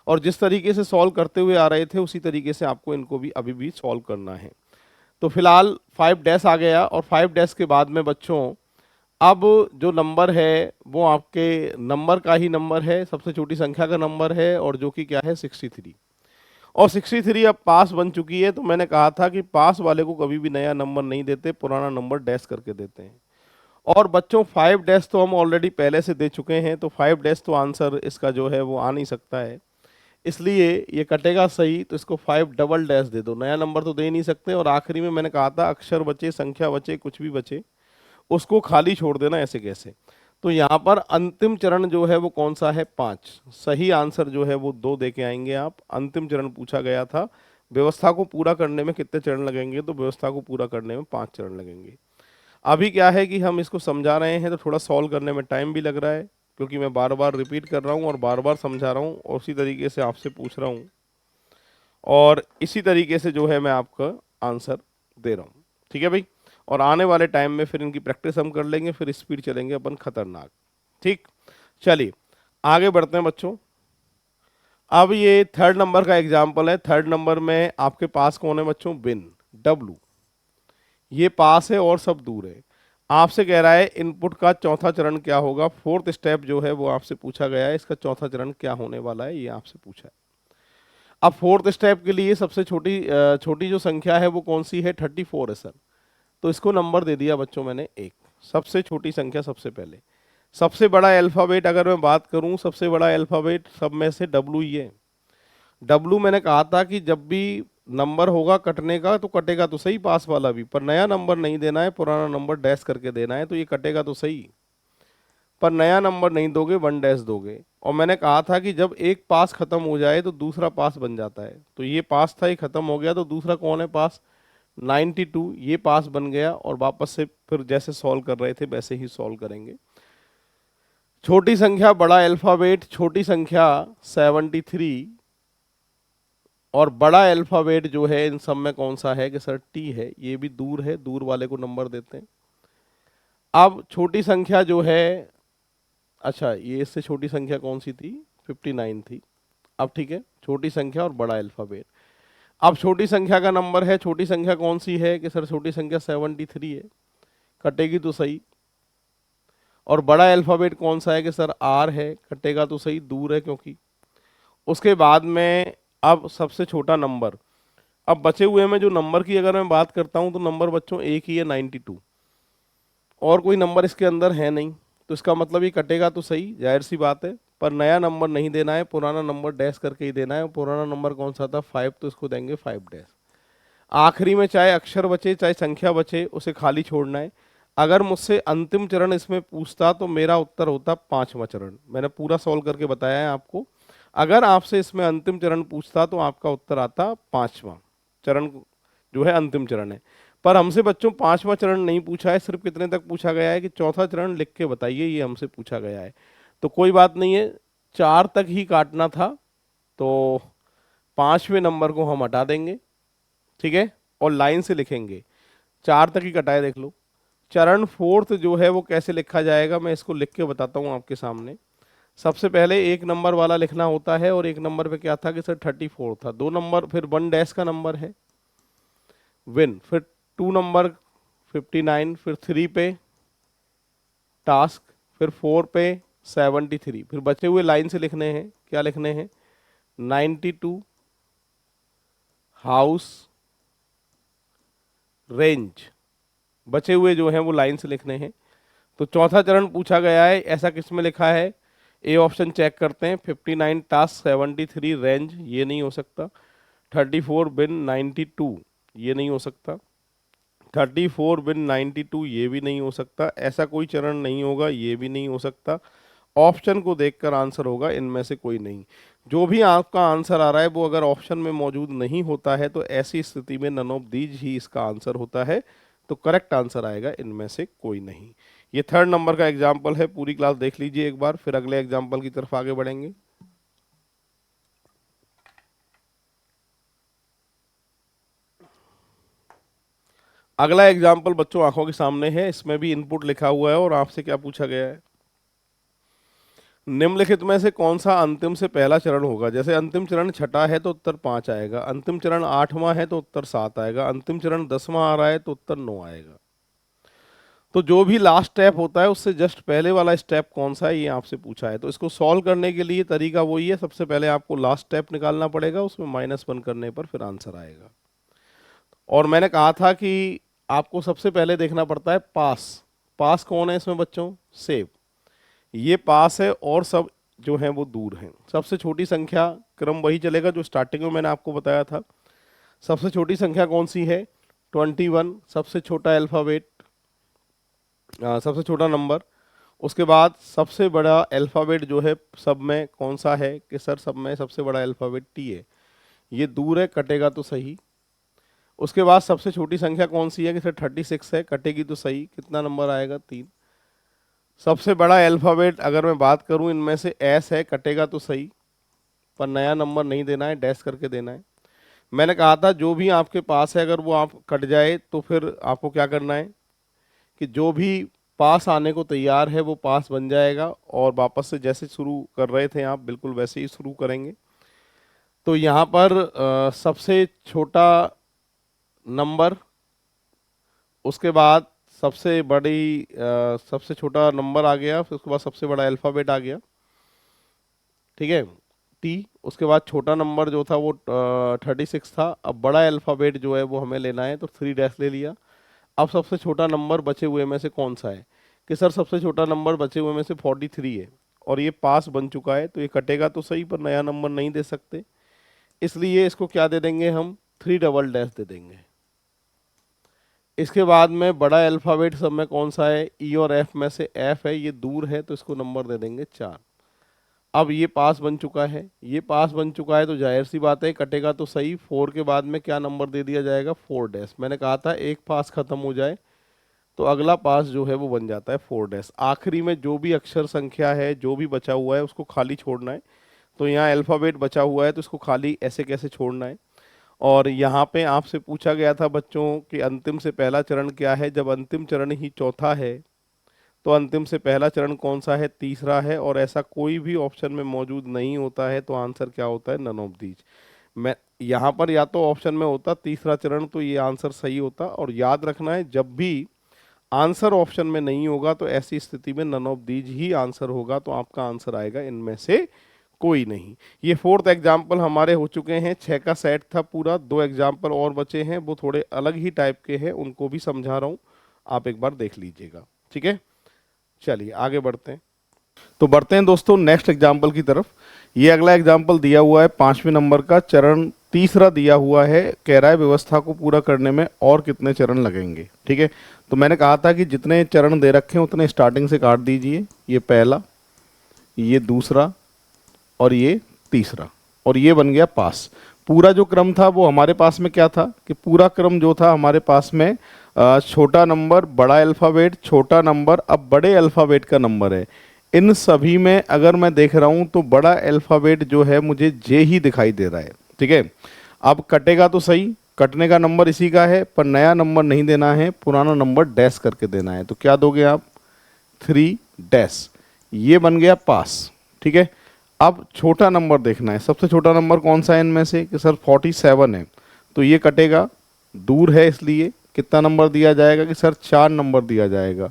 और जिस तरीके से सॉल्व करते हुए आ रहे थे उसी तरीके से आपको इनको भी अभी भी सॉल्व करना है। तो फिलहाल 5 डैश आ गया, और 5 डैश के बाद में बच्चों अब जो नंबर है वो आपके नंबर का ही नंबर है, सबसे छोटी संख्या का नंबर है, और जो कि क्या है 63। और 63 अब पास बन चुकी है। तो मैंने कहा था कि पास वाले को कभी भी नया नंबर नहीं देते, पुराना नंबर डैश करके देते हैं। और बच्चों 5 डैश तो हम ऑलरेडी पहले से दे चुके हैं, तो 5 डैश तो आंसर इसका जो है वो आ नहीं सकता है, इसलिए ये कटेगा सही। तो इसको 5 डबल डैश दे दो, नया नंबर तो दे नहीं सकते। और आखिरी में मैंने कहा था अक्षर बचे, संख्या बचे, कुछ भी बचे उसको खाली छोड़ देना, ऐसे कैसे। तो यहाँ पर अंतिम चरण जो है वो कौन सा है, 5। सही आंसर जो है वो 2 दे के आएंगे आप। अंतिम चरण पूछा गया था, व्यवस्था को पूरा करने में कितने चरण लगेंगे, तो व्यवस्था को पूरा करने में 5 चरण लगेंगे। अभी क्या है कि हम इसको समझा रहे हैं तो थोड़ा सॉल्व करने में टाइम भी लग रहा है, क्योंकि मैं बार बार रिपीट कर रहा हूँ और बार बार समझा रहा हूँ और उसी तरीके से आपसे पूछ रहा हूँ, और इसी तरीके से जो है मैं आपका आंसर दे रहा हूँ। ठीक है भाई। और आने वाले टाइम में फिर इनकी प्रैक्टिस हम कर लेंगे, फिर स्पीड चलेंगे अपन खतरनाक। ठीक, चलिए आगे बढ़ते हैं बच्चों। अब ये थर्ड नंबर का एग्जाम्पल है। थर्ड नंबर में आपके पास कौन है बच्चों, बिन, डब्लू। ये पास है और सब दूर है। आपसे कह रहा है इनपुट का चौथा चरण क्या होगा, फोर्थ स्टेप जो है वो आपसे पूछा गया है, इसका चौथा चरण क्या होने वाला है ये आपसे पूछा है। अब फोर्थ स्टेप के लिए सबसे छोटी छोटी जो संख्या है वो कौन सी है, 34 है सर। तो इसको नंबर दे दिया बच्चों मैंने 1, सबसे छोटी संख्या सबसे पहले। सबसे बड़ा अल्फाबेट अगर मैं बात करूं, सबसे बड़ा अल्फाबेट सब में से डब्लू ही है। डब्लू मैंने कहा था कि जब भी नंबर होगा कटने का तो कटेगा तो सही पास वाला भी, पर नया नंबर नहीं देना है, पुराना नंबर डैश करके देना है। तो ये कटेगा तो सही, पर नया नंबर नहीं दोगे, 1 डैश दोगे। और मैंने कहा था कि जब एक पास खत्म हो जाए तो दूसरा पास बन जाता है। तो ये पास था, ये खत्म हो गया, तो दूसरा कौन है पास, 92, ये पास बन गया। और वापस से फिर जैसे सॉल्व कर रहे थे वैसे ही सॉल्व करेंगे। छोटी संख्या बड़ा अल्फाबेट, छोटी संख्या 73, और बड़ा अल्फाबेट जो है इन सब में कौन सा है कि सर टी है, ये भी दूर है, दूर वाले को नंबर देते हैं। अब छोटी संख्या जो है, अच्छा ये इससे छोटी संख्या कौन सी थी, 59 थी। अब ठीक है, छोटी संख्या और बड़ा अल्फाबेट। अब छोटी संख्या का नंबर है, छोटी संख्या कौन सी है कि सर छोटी संख्या 73 है, कटेगी तो सही। और बड़ा अल्फाबेट कौन सा है कि सर आर है, कटेगा तो सही, दूर है क्योंकि। उसके बाद में अब सबसे छोटा नंबर। अब बचे हुए में जो नंबर की अगर मैं बात करता हूं तो नंबर बच्चों एक ही है, 92, और कोई नंबर इसके अंदर है नहीं। तो इसका मतलब ये कटेगा तो सही, जाहिर सी बात है, पर नया नंबर नहीं देना है, पुराना नंबर डैश करके ही देना है। पुराना नंबर कौन सा था, 5, तो इसको देंगे 5 डैश। आखिरी में चाहे अक्षर बचे चाहे संख्या बचे, उसे खाली छोड़ना है। अगर मुझसे अंतिम चरण इसमें पूछता तो मेरा उत्तर होता 5वां चरण, मैंने पूरा सॉल्व करके बताया है आपको। अगर आपसे इसमें अंतिम चरण पूछता तो आपका उत्तर आता 5वां चरण जो है अंतिम चरण है। पर हमसे बच्चों 5वां चरण नहीं पूछा है, सिर्फ कितने तक पूछा गया है कि चौथा चरण लिख के बताइए, ये हमसे पूछा गया है। तो कोई बात नहीं है, 4 तक ही काटना था, तो 5वें नंबर को हम हटा देंगे, ठीक है, और लाइन से लिखेंगे। 4 तक ही कटाए, देख लो। चरण फोर्थ जो है वो कैसे लिखा जाएगा, मैं इसको लिख के बताता हूँ आपके सामने। सबसे पहले एक नंबर वाला लिखना होता है, और एक नंबर पे क्या था कि सर 34 था, 2 नंबर, फिर 1 डैश का नंबर है विन, फिर 2 नंबर 59, फिर 3 पे टास्क, फिर 4 पे 73, फिर बचे हुए लाइन से लिखने हैं, क्या लिखने हैं, 92 हाउस रेंज, बचे हुए जो हैं वो लाइन से लिखने हैं। तो चौथा चरण पूछा गया है, ऐसा किस में लिखा है, ए ऑप्शन चेक करते हैं, 59 टास्क 73 रेंज, ये नहीं हो सकता। 34 बिन 92, ये नहीं हो सकता। 34 बिन 92, ये भी नहीं हो सकता। ऐसा कोई चरण नहीं होगा, ये भी नहीं हो सकता। ऑप्शन को देखकर आंसर होगा, इनमें से कोई नहीं। जो भी आपका आंसर आ रहा है वो अगर ऑप्शन में मौजूद नहीं होता है तो ऐसी स्थिति में नन ऑफ दीज ही इसका आंसर होता है। तो करेक्ट आंसर आएगा इनमें से कोई नहीं। ये थर्ड नंबर का एग्जाम्पल है, पूरी क्लास देख लीजिए एक बार, फिर अगले एग्जाम्पल की तरफ आगे बढ़ेंगे। अगला एग्जाम्पल बच्चों आंखों के सामने है, इसमें भी इनपुट लिखा हुआ है और आपसे क्या पूछा गया है, निम्नलिखित में से कौन सा अंतिम से पहला चरण होगा। जैसे अंतिम चरण छठा है तो उत्तर 5 आएगा, अंतिम चरण 8वां है तो उत्तर 7 आएगा, अंतिम चरण 10वां आ रहा है तो उत्तर 9 आएगा। तो जो भी लास्ट स्टेप होता है उससे जस्ट पहले वाला स्टेप कौन सा है ये आपसे पूछा है। तो इसको सॉल्व करने के लिए तरीका वही है, सबसे पहले आपको लास्ट स्टेप निकालना पड़ेगा, उसमें -1 करने पर फिर आंसर आएगा। और मैंने कहा था कि आपको सबसे पहले देखना पड़ता है पास। पास कौन है इसमें बच्चों, सेव, ये पास है और सब जो है वो दूर हैं। सबसे छोटी संख्या, क्रम वही चलेगा जो स्टार्टिंग में मैंने आपको बताया था। सबसे छोटी संख्या कौन सी है, 21, सबसे छोटा अल्फ़ाबेट, सबसे छोटा नंबर। उसके बाद सबसे बड़ा अल्फ़ाबेट जो है सब में कौन सा है, कि सर सब में सबसे बड़ा अल्फ़ाबेट टी है, ये दूर है, कटेगा तो सही। उसके बाद सबसे छोटी संख्या कौन सी है, कि सर 36 है, कटेगी तो सही, कितना नंबर आएगा, 3। सबसे बड़ा अल्फ़ाबेट अगर मैं बात करूं इनमें से एस है, कटेगा तो सही, पर नया नंबर नहीं देना है, डैश करके देना है। मैंने कहा था जो भी आपके पास है अगर वो आप कट जाए तो फिर आपको क्या करना है, कि जो भी पास आने को तैयार है वो पास बन जाएगा और वापस से जैसे शुरू कर रहे थे आप बिल्कुल वैसे ही शुरू करेंगे। तो यहाँ पर सबसे छोटा नंबर, उसके बाद सबसे बड़ी सबसे छोटा नंबर आ गया, फिर उसके बाद सबसे बड़ा अल्फ़ाबेट आ गया, ठीक है, टी। उसके बाद छोटा नंबर जो था वो 36 था। अब बड़ा अल्फ़ाबेट जो है वो हमें लेना है तो 3 डैश ले लिया। अब सबसे छोटा नंबर बचे हुए में से कौन सा है, कि सर सबसे छोटा नंबर बचे हुए में से 43 है और ये पास बन चुका है, तो ये कटेगा तो सही पर नया नंबर नहीं दे सकते, इसलिए इसको क्या दे देंगे हम, 3 डबल डैश दे देंगे। इसके बाद में बड़ा अल्फ़ाबेट सब में कौन सा है, ई और एफ में से एफ है, ये दूर है तो इसको नंबर दे देंगे 4। अब ये पास बन चुका है, ये पास बन चुका है तो जाहिर सी बात है कटेगा तो सही। 4 के बाद में क्या नंबर दे दिया जाएगा, 4 डैश। मैंने कहा था एक पास खत्म हो जाए तो अगला पास जो है वो बन जाता है 4 डैश। आखिरी में जो भी अक्षर संख्या है जो भी बचा हुआ है उसको खाली छोड़ना है। तो यहाँ अल्फ़ाबेट बचा हुआ है तो इसको खाली ऐसे कैसे छोड़ना है। और यहाँ पे आपसे पूछा गया था बच्चों कि अंतिम से पहला चरण क्या है, जब अंतिम चरण ही चौथा है तो अंतिम से पहला चरण कौन सा है, तीसरा है। और ऐसा कोई भी ऑप्शन में मौजूद नहीं होता है तो आंसर क्या होता है, नन ऑफ दीज। मैं यहाँ पर या तो ऑप्शन में होता तीसरा चरण तो ये आंसर सही होता। और याद रखना है जब भी आंसर ऑप्शन में नहीं होगा तो ऐसी स्थिति में नन ऑफ दीज ही आंसर होगा, तो आपका आंसर आएगा इनमें से कोई नहीं। ये 4th एग्जाम्पल हमारे हो चुके हैं, 6 का सेट था पूरा। 2 एग्जाम्पल और बचे हैं, वो थोड़े अलग ही टाइप के हैं, उनको भी समझा रहा हूँ, आप एक बार देख लीजिएगा, ठीक है। चलिए आगे बढ़ते हैं। तो बढ़ते हैं दोस्तों नेक्स्ट एग्जाम्पल की तरफ। ये अगला एग्जाम्पल दिया हुआ है 5वें नंबर का, चरण तीसरा दिया हुआ है, कह रहा है व्यवस्था को पूरा करने में और कितने चरण लगेंगे, ठीक है। तो मैंने कहा था कि जितने चरण दे रखे हैं उतने स्टार्टिंग से काट दीजिए। ये पहला, ये दूसरा और ये तीसरा, और ये बन गया पास। पूरा जो क्रम था वो हमारे पास में क्या था, कि पूरा क्रम जो था हमारे पास में छोटा नंबर, बड़ा अल्फ़ाबेट, छोटा नंबर, अब बड़े अल्फ़ाबेट का नंबर है। इन सभी में अगर मैं देख रहा हूं तो बड़ा अल्फ़ाबेट जो है मुझे जे ही दिखाई दे रहा है, ठीक है। अब कटेगा तो सही, कटने का नंबर इसी का है, पर नया नंबर नहीं देना है, पुराना नंबर डैश करके देना है। तो क्या दोगे आप, 3 डैश, ये बन गया पास, ठीक है। अब छोटा नंबर देखना है, सबसे छोटा नंबर कौन सा है इनमें से, कि सर 47 है, तो ये कटेगा, दूर है इसलिए कितना नंबर दिया जाएगा, कि सर 4 नंबर दिया जाएगा।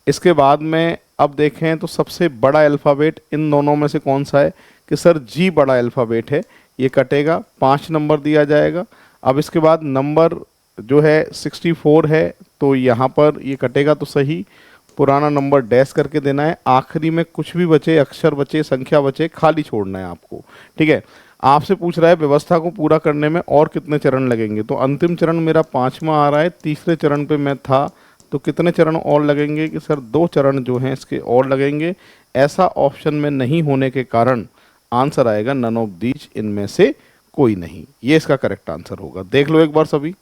इसके बाद में अब देखें तो सबसे बड़ा अल्फ़ाबेट इन दोनों में से कौन सा है, कि सर जी बड़ा अल्फ़ाबेट है, ये कटेगा, 5 नंबर दिया जाएगा। अब इसके बाद नंबर जो है 64 है, तो यहाँ पर ये कटेगा तो सही, पुराना नंबर डैश करके देना है। आखिरी में कुछ भी बचे, अक्षर बचे, संख्या बचे, खाली छोड़ना है आपको, ठीक है। आपसे पूछ रहा है व्यवस्था को पूरा करने में और कितने चरण लगेंगे। तो अंतिम चरण मेरा 5वां आ रहा है, तीसरे चरण पे मैं था, तो कितने चरण और लगेंगे, कि सर 2 चरण जो हैं इसके और लगेंगे। ऐसा ऑप्शन में नहीं होने के कारण आंसर आएगा नन ऑफ दीज, इनमें से कोई नहीं। ये इसका करेक्ट आंसर होगा। देख लो एक बार सभी।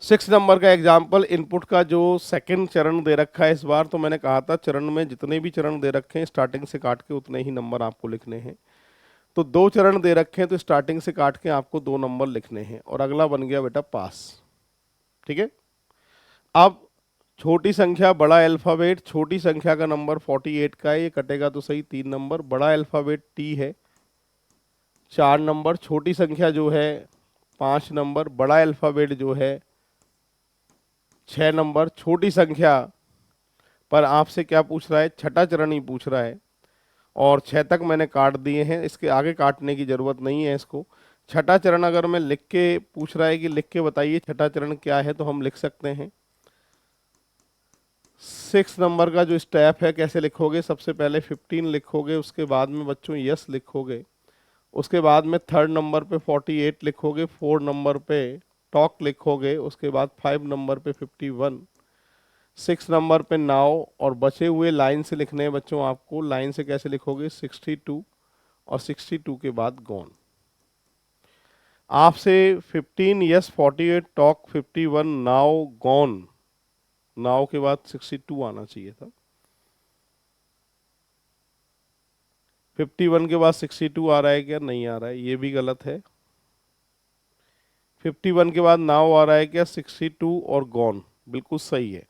6 नंबर का एग्जाम्पल, इनपुट का जो सेकंड चरण दे रखा है इस बार। तो मैंने कहा था चरण में जितने भी चरण दे रखे हैं स्टार्टिंग से काट के उतने ही नंबर आपको लिखने हैं। तो 2 चरण दे रखे हैं तो स्टार्टिंग से काट के आपको 2 नंबर लिखने हैं, और अगला बन गया बेटा पास, ठीक है। अब छोटी संख्या बड़ा अल्फाबेट, छोटी संख्या का नंबर 48 का है, ये कटेगा तो सही 3 नंबर। बड़ा अल्फाबेट टी है 4 नंबर, छोटी संख्या जो है 5 नंबर, बड़ा अल्फाबेट जो है 6 नंबर। छोटी संख्या पर आपसे क्या पूछ रहा है, छठा चरण ही पूछ रहा है, और 6 तक मैंने काट दिए हैं, इसके आगे काटने की जरूरत नहीं है इसको। छठा चरण अगर मैं लिख के पूछ रहा है कि लिख के बताइए छठा चरण क्या है, तो हम लिख सकते हैं। 6 नंबर का जो स्टेप है कैसे लिखोगे, सबसे पहले 15 लिखोगे, उसके बाद में बच्चों यस लिखोगे, उसके बाद में थर्ड नंबर पे 48 लिखोगे, 4 नंबर पे टॉक लिखोगे, उसके बाद 5 नंबर पे 51, 6 नंबर पे नाउ, और बचे हुए लाइन से लिखने हैं बच्चों आपको। लाइन से कैसे लिखोगे, 62 और 62 के बाद गॉन। आपसे 15 yes 48 talk 51 now gone, now के बाद 62 आना चाहिए था। 51 के बाद 62 आ रहा है क्या, नहीं आ रहा है, ये भी गलत है। 51 के बाद नाउ आ रहा है क्या, 62 और गॉन, बिल्कुल सही है।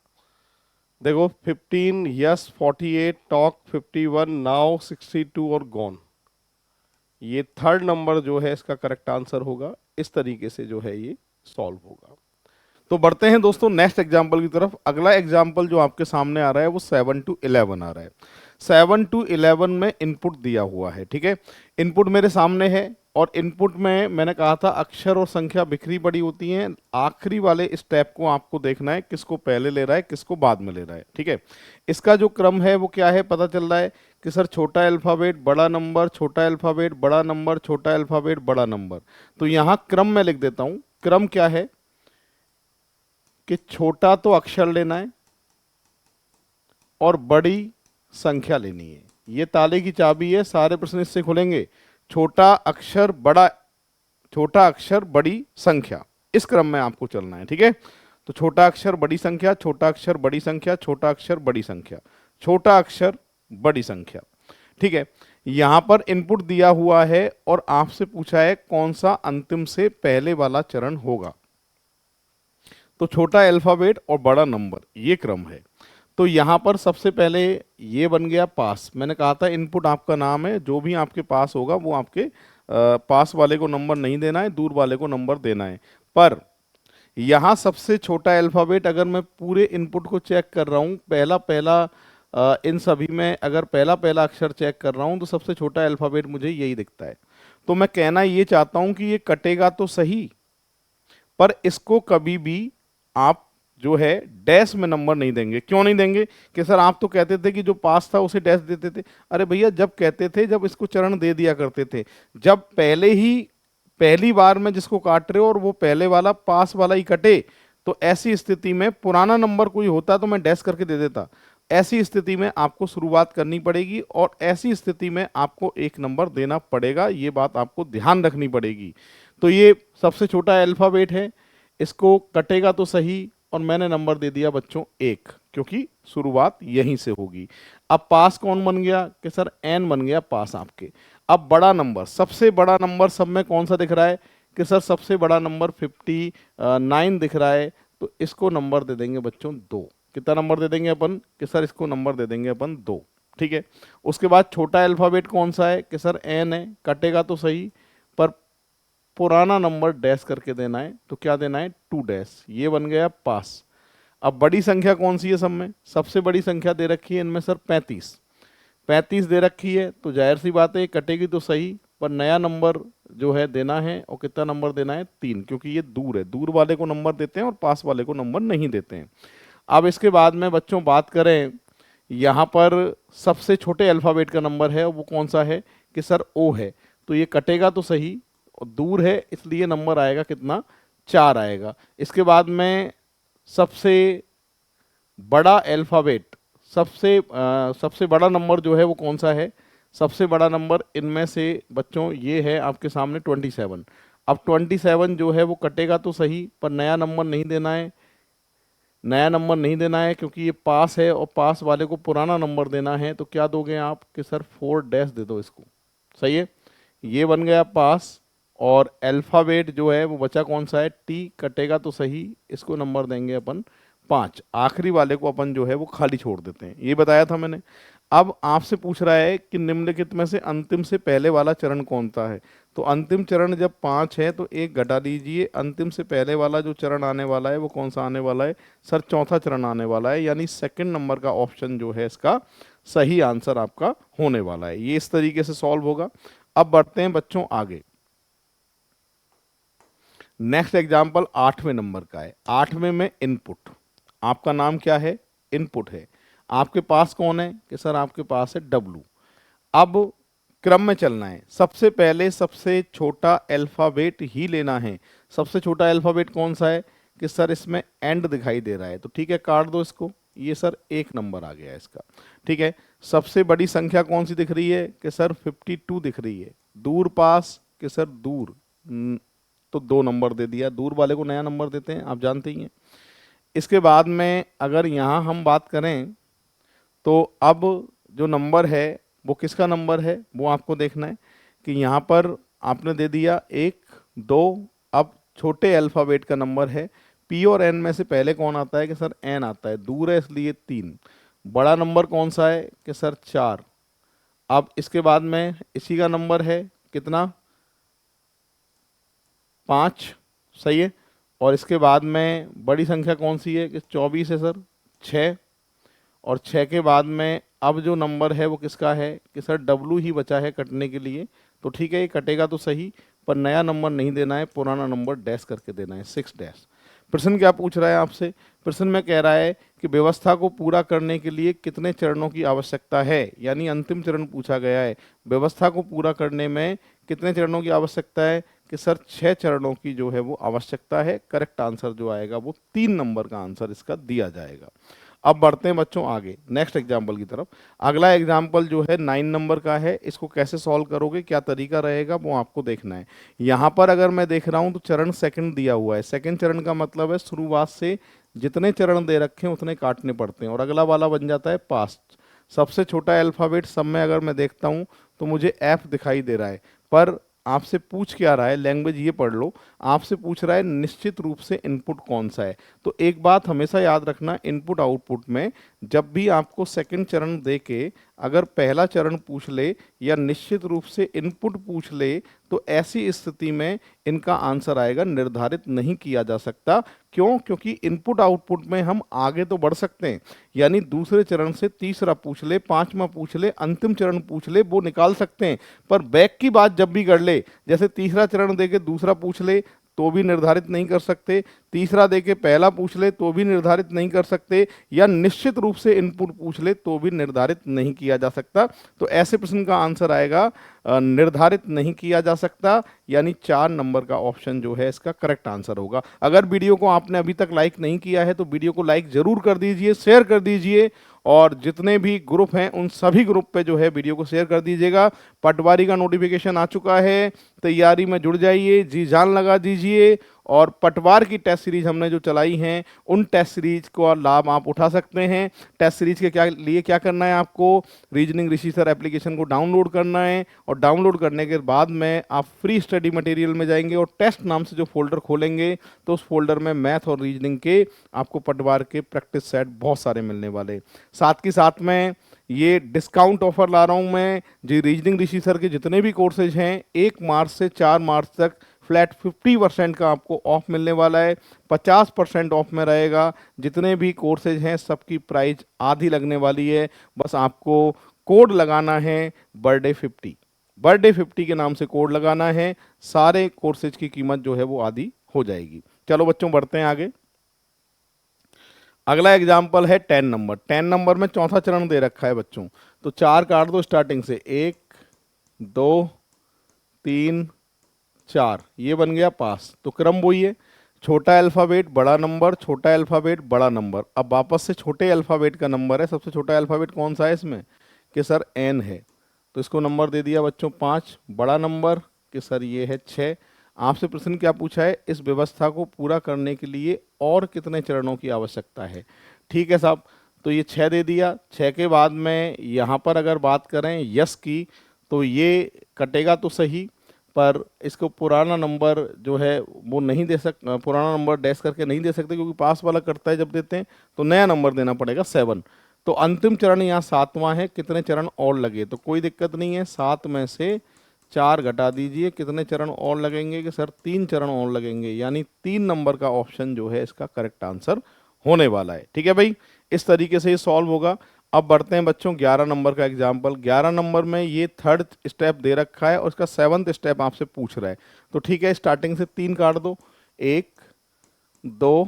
देखो 15 यस 48 टॉक 51 नाउ 62 और गॉन, ये थर्ड नंबर जो है इसका करेक्ट आंसर होगा। इस तरीके से जो है ये सॉल्व होगा। तो बढ़ते हैं दोस्तों नेक्स्ट एग्जाम्पल की तरफ। अगला एग्जाम्पल जो आपके सामने आ रहा है वो 7 to 11 आ रहा है। 7 to 11 में इनपुट दिया हुआ है, ठीक है। इनपुट मेरे सामने है, और इनपुट में मैंने कहा था अक्षर और संख्या बिखरी पड़ी होती हैं। आखिरी वाले स्टेप को आपको देखना है, किसको पहले ले रहा है किसको बाद में ले रहा है, ठीक है। इसका जो क्रम है वो क्या है, पता चल रहा है कि सर छोटा अल्फाबेट बड़ा नंबर, छोटा अल्फाबेट बड़ा नंबर, छोटा अल्फाबेट बड़ा नंबर। तो यहाँ क्रम में लिख देता हूँ। क्रम क्या है कि छोटा तो अक्षर लेना है और बड़ी संख्या लेनी है। ये ताले की चाबी है, सारे प्रश्न इससे खुलेंगे। छोटा अक्षर बड़ा, छोटा अक्षर बड़ी संख्या, इस क्रम में आपको चलना है, ठीक है। तो छोटा अक्षर बड़ी संख्या, छोटा अक्षर बड़ी संख्या, छोटा अक्षर बड़ी संख्या, छोटा अक्षर बड़ी संख्या, ठीक है। यहां पर इनपुट दिया हुआ है और आपसे पूछा है कौन सा अंतिम से पहले वाला चरण होगा। तो छोटा अल्फाबेट और बड़ा नंबर, ये क्रम है। तो यहाँ पर सबसे पहले ये बन गया पास। मैंने कहा था इनपुट आपका नाम है, जो भी आपके पास होगा वो आपके पास वाले को नंबर नहीं देना है, दूर वाले को नंबर देना है। पर यहाँ सबसे छोटा अल्फाबेट, अगर मैं पूरे इनपुट को चेक कर रहा हूँ, पहला पहला इन सभी में अगर पहला पहला अक्षर चेक कर रहा हूँ, तो सबसे छोटा अल्फाबेट मुझे यही दिखता है। तो मैं कहना ये चाहता हूँ कि ये कटेगा तो सही, पर इसको कभी भी आप जो है डैश में नंबर नहीं देंगे। क्यों नहीं देंगे, कि सर आप तो कहते थे कि जो पास था उसे डैश देते थे। अरे भैया, जब कहते थे, जब इसको चरण दे दिया करते थे, जब पहले ही पहली बार में जिसको काट रहे हो और वो पहले वाला पास वाला ही कटे, तो ऐसी स्थिति में पुराना नंबर कोई होता तो मैं डैश करके दे देता। ऐसी स्थिति में आपको शुरुआत करनी पड़ेगी, और ऐसी स्थिति में आपको एक नंबर देना पड़ेगा, ये बात आपको ध्यान रखनी पड़ेगी। तो ये सबसे छोटा अल्फाबेट है, इसको कटेगा तो सही, और मैंने नंबर दे दिया बच्चों 1, क्योंकि शुरुआत यहीं से होगी। अब पास कौन बन गया, कि सर एन बन गया पास आपके। अब बड़ा नंबर, सबसे बड़ा नंबर सब में कौन सा दिख रहा है, कि सर सबसे बड़ा नंबर 59 दिख रहा है। तो इसको नंबर दे देंगे बच्चों 2। कितना नंबर दे देंगे अपन, कि सर इसको नंबर दे देंगे अपन 2, ठीक है। उसके बाद छोटा अल्फाबेट कौन सा है, कि सर एन है, कटेगा तो सही, पर पुराना नंबर डैश करके देना है। तो क्या देना है, 2 डैश, ये बन गया पास। अब बड़ी संख्या कौन सी है सब में, सबसे बड़ी संख्या दे रखी है इनमें सर 35। 35 दे रखी है, तो जाहिर सी बात है कटेगी तो सही, पर नया नंबर जो है देना है। और कितना नंबर देना है, 3, क्योंकि ये दूर है, दूर वाले को नंबर देते हैं और पास वाले को नंबर नहीं देते हैं। अब इसके बाद में बच्चों बात करें, यहाँ पर सबसे छोटे अल्फाबेट का नंबर है, वो कौन सा है, कि सर ओ है। तो ये कटेगा तो सही, और दूर है इसलिए नंबर आएगा कितना, 4 आएगा। इसके बाद में सबसे बड़ा अल्फाबेट, सबसे बड़ा नंबर जो है वो कौन सा है, सबसे बड़ा नंबर इनमें से बच्चों ये है आपके सामने 27। अब 27 जो है वो कटेगा तो सही, पर नया नंबर नहीं देना है, नया नंबर नहीं देना है, क्योंकि ये पास है और पास वाले को पुराना नंबर देना है। तो क्या दोगे आप, कि सर 4 डैश दे दो इसको, सही है। ये बन गया पास। और अल्फाबेट जो है वो बचा कौन सा है, टी, कटेगा तो सही, इसको नंबर देंगे अपन 5, आखिरी वाले को अपन जो है वो खाली छोड़ देते हैं, ये बताया था मैंने। अब आपसे पूछ रहा है कि निम्नलिखित में से अंतिम से पहले वाला चरण कौन सा है। तो अंतिम चरण जब 5 है तो एक घटा दीजिए, अंतिम से पहले वाला जो चरण आने वाला है वो कौन सा आने वाला है सर, चौथा चरण आने वाला है, यानी सेकंड नंबर का ऑप्शन जो है इसका सही आंसर आपका होने वाला है। ये इस तरीके से सॉल्व होगा। अब बढ़ते हैं बच्चों आगे। नेक्स्ट एग्जाम्पल 8वें नंबर का है। 8वें में इनपुट, आपका नाम क्या है, इनपुट है, आपके पास कौन है कि सर आपके पास है डब्लू। अब क्रम में चलना है, सबसे पहले सबसे छोटा अल्फाबेट ही लेना है। सबसे छोटा अल्फाबेट कौन सा है कि सर इसमें एंड दिखाई दे रहा है, तो ठीक है काट दो इसको, ये सर 1 नंबर आ गया इसका। ठीक है, सबसे बड़ी संख्या कौन सी दिख रही है कि सर 52 दिख रही है। दूर पास कि सर दूर, तो 2 नंबर दे दिया, दूर वाले को नया नंबर देते हैं, आप जानते ही हैं। इसके बाद में अगर यहाँ हम बात करें तो अब जो नंबर है वो किसका नंबर है वो आपको देखना है कि यहाँ पर आपने दे दिया 1 2। अब छोटे अल्फ़ाबेट का नंबर है, पी और एन में से पहले कौन आता है कि सर एन आता है, दूर है इसलिए 3। बड़ा नंबर कौन सा है कि सर 4। अब इसके बाद में इसी का नंबर है कितना, 5, सही है। और इसके बाद में बड़ी संख्या कौन सी है कि 24 है सर, 6। और 6 के बाद में अब जो नंबर है वो किसका है कि सर डब्लू ही बचा है कटने के लिए, तो ठीक है ये कटेगा तो सही, पर नया नंबर नहीं देना है, पुराना नंबर डैश करके देना है, 6 डैश। प्रश्न क्या पूछ रहा है आपसे, प्रश्न में कह रहा है कि व्यवस्था को पूरा करने के लिए कितने चरणों की आवश्यकता है, यानी अंतिम चरण पूछा गया है। व्यवस्था को पूरा करने में कितने चरणों की आवश्यकता है कि सर 6 चरणों की जो है वो आवश्यकता है। करेक्ट आंसर जो आएगा वो 3 नंबर का आंसर इसका दिया जाएगा। अब बढ़ते हैं बच्चों आगे नेक्स्ट एग्जाम्पल की तरफ। अगला एग्जाम्पल जो है 9 नंबर का है, इसको कैसे सॉल्व करोगे, क्या तरीका रहेगा वो आपको देखना है। यहाँ पर अगर मैं देख रहा हूँ तो चरण सेकंड दिया हुआ है, सेकंड चरण का मतलब है शुरुआत से जितने चरण दे रखे हैं उतने काटने पड़ते हैं, और अगला वाला बन जाता है पास्ट। सबसे छोटा अल्फ़ाबेट सब में अगर मैं देखता हूँ तो मुझे एफ दिखाई दे रहा है, पर आपसे पूछ क्या रहा है, लैंग्वेज ये पढ़ लो, आपसे पूछ रहा है निश्चित रूप से इनपुट कौन सा है। तो एक बात हमेशा याद रखना, इनपुट आउटपुट में जब भी आपको सेकंड चरण दे के अगर पहला चरण पूछ ले या निश्चित रूप से इनपुट पूछ ले, तो ऐसी स्थिति में इनका आंसर आएगा निर्धारित नहीं किया जा सकता। क्यों? क्योंकि इनपुट आउटपुट में हम आगे तो बढ़ सकते हैं, यानी दूसरे चरण से तीसरा पूछ ले, पांचवा पूछ ले, अंतिम चरण पूछ ले, वो निकाल सकते हैं। पर बैक की बात जब भी कर ले, जैसे तीसरा चरण देके दूसरा पूछ ले तो भी निर्धारित नहीं कर सकते, तीसरा देके पहला पूछ ले तो भी निर्धारित नहीं कर सकते, या निश्चित रूप से इनपुट पूछ ले तो भी निर्धारित नहीं किया जा सकता। तो ऐसे प्रश्न का आंसर आएगा निर्धारित नहीं किया जा सकता, यानी 4 नंबर का ऑप्शन जो है इसका करेक्ट आंसर होगा। अगर वीडियो को आपने अभी तक लाइक नहीं किया है तो वीडियो को लाइक जरूर कर दीजिए, शेयर कर दीजिए, और जितने भी ग्रुप हैं उन सभी ग्रुप पे जो है वीडियो को शेयर कर दीजिएगा। पटवारी का नोटिफिकेशन आ चुका है, तैयारी में जुड़ जाइए, जी जान लगा दीजिए, और पटवार की टेस्ट सीरीज हमने जो चलाई हैं उन टेस्ट सीरीज को लाभ आप उठा सकते हैं। टेस्ट सीरीज के क्या करना है, आपको रीजनिंग ऋषि सर एप्लीकेशन को डाउनलोड करना है, और डाउनलोड करने के बाद में आप फ्री स्टडी मटेरियल में जाएंगे और टेस्ट नाम से जो फोल्डर खोलेंगे तो उस फोल्डर में मैथ और रीजनिंग के आपको पटवार के प्रैक्टिस सेट बहुत सारे मिलने वाले। साथ के साथ में ये डिस्काउंट ऑफर ला रहा हूँ मैं, जी रीजनिंग ऋषि सर के जितने भी कोर्सेज हैं 1 मार्च से 4 मार्च तक फ्लैट 50% का आपको ऑफ मिलने वाला है, 50% ऑफ में रहेगा। जितने भी कोर्सेज हैं सबकी प्राइस आधी लगने वाली है, बस आपको कोड लगाना है बर्थडे 50, बर्थडे 50 के नाम से कोड लगाना है, सारे कोर्सेज की कीमत जो है वो आधी हो जाएगी। चलो बच्चों बढ़ते हैं आगे। अगला एग्जाम्पल है 10 नंबर। 10 नंबर में चौथा चरण दे रखा है बच्चों, तो 4 काट दो स्टार्टिंग से, 1 2 3 4, ये बन गया पास। तो क्रम वही है, छोटा अल्फ़ाबेट बड़ा नंबर, छोटा अल्फ़ाबेट बड़ा नंबर। अब वापस से छोटे अल्फ़ाबेट का नंबर है, सबसे छोटा अल्फ़ाबेट कौन सा है इसमें कि सर एन है, तो इसको नंबर दे दिया बच्चों 5। बड़ा नंबर कि सर ये है 6। आपसे प्रश्न क्या पूछा है, इस व्यवस्था को पूरा करने के लिए और कितने चरणों की आवश्यकता है। ठीक है साहब, तो ये 6 दे दिया। 6 के बाद में यहाँ पर अगर बात करें यस की, तो ये कटेगा तो सही, पर इसको पुराना नंबर जो है वो नहीं दे पुराना नंबर डैश करके नहीं दे सकते, क्योंकि पास वाला करता है जब देते हैं तो नया नंबर देना पड़ेगा 7। तो अंतिम चरण यहाँ 7वां है, कितने चरण और लगे, तो कोई दिक्कत नहीं है, 7 में से 4 घटा दीजिए, कितने चरण और लगेंगे कि सर 3 चरण और लगेंगे, यानी 3 नंबर का ऑप्शन जो है इसका करेक्ट आंसर होने वाला है। ठीक है भाई, इस तरीके से ये सॉल्व होगा। अब बढ़ते हैं बच्चों 11 नंबर का एग्जाम्पल। 11 नंबर में ये थर्ड स्टेप दे रखा है और इसका 7th स्टेप आपसे पूछ रहा है। तो ठीक है, स्टार्टिंग से 3 काट दो, 1 2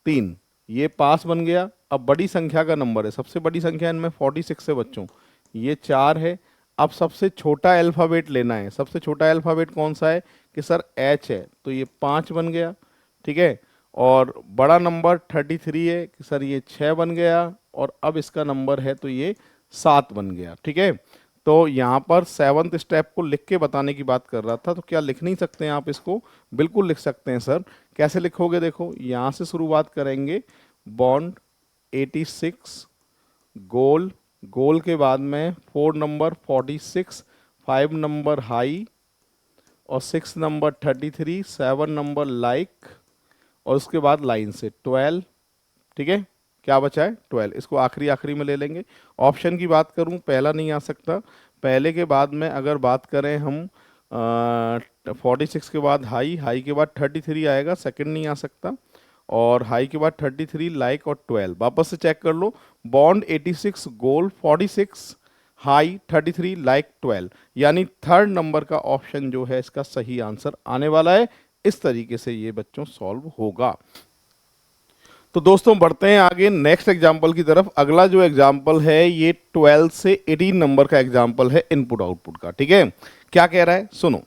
3, ये पास बन गया। अब बड़ी संख्या का नंबर है, सबसे बड़ी संख्या इनमें 46 है बच्चों, ये 4 है। अब सबसे छोटा अल्फ़ाबेट लेना है, सबसे छोटा अल्फ़ाबेट कौन सा है कि सर H है, तो ये 5 बन गया। ठीक है, और बड़ा नंबर 33 है कि सर ये 6 बन गया, और अब इसका नंबर है तो ये 7 बन गया। ठीक है, तो यहाँ पर 7th स्टेप को लिख के बताने की बात कर रहा था, तो क्या लिख नहीं सकते हैं आप इसको? बिल्कुल लिख सकते हैं सर। कैसे लिखोगे, देखो यहाँ से शुरुआत करेंगे, बॉन्ड 86, गोल, गोल के बाद में 4 नंबर 46, 5 नंबर हाई, और 6 नंबर 33, 7 नंबर लाइक, और उसके बाद लाइन से 12। ठीक है, क्या बचा है 12, इसको आखिरी आखिरी में ले लेंगे। ऑप्शन की बात करूं, पहला नहीं आ सकता, पहले के बाद में अगर बात करें हम 46 के बाद हाई, हाई के बाद 33 आएगा, सेकंड नहीं आ सकता, और हाई के बाद 33, लाइक और 12। वापस से चेक कर लो, बॉन्ड 86, गोल 46, हाई 33, लाइक 12, यानी थर्ड नंबर का ऑप्शन जो है इसका सही आंसर आने वाला है। इस तरीके से ये बच्चों सॉल्व होगा। तो दोस्तों बढ़ते हैं आगे नेक्स्ट एग्जाम्पल की तरफ। अगला जो एग्जाम्पल है ये 12 से 18 नंबर का एग्जाम्पल है इनपुट आउटपुट का। ठीक है, क्या कह रहा है सुनो,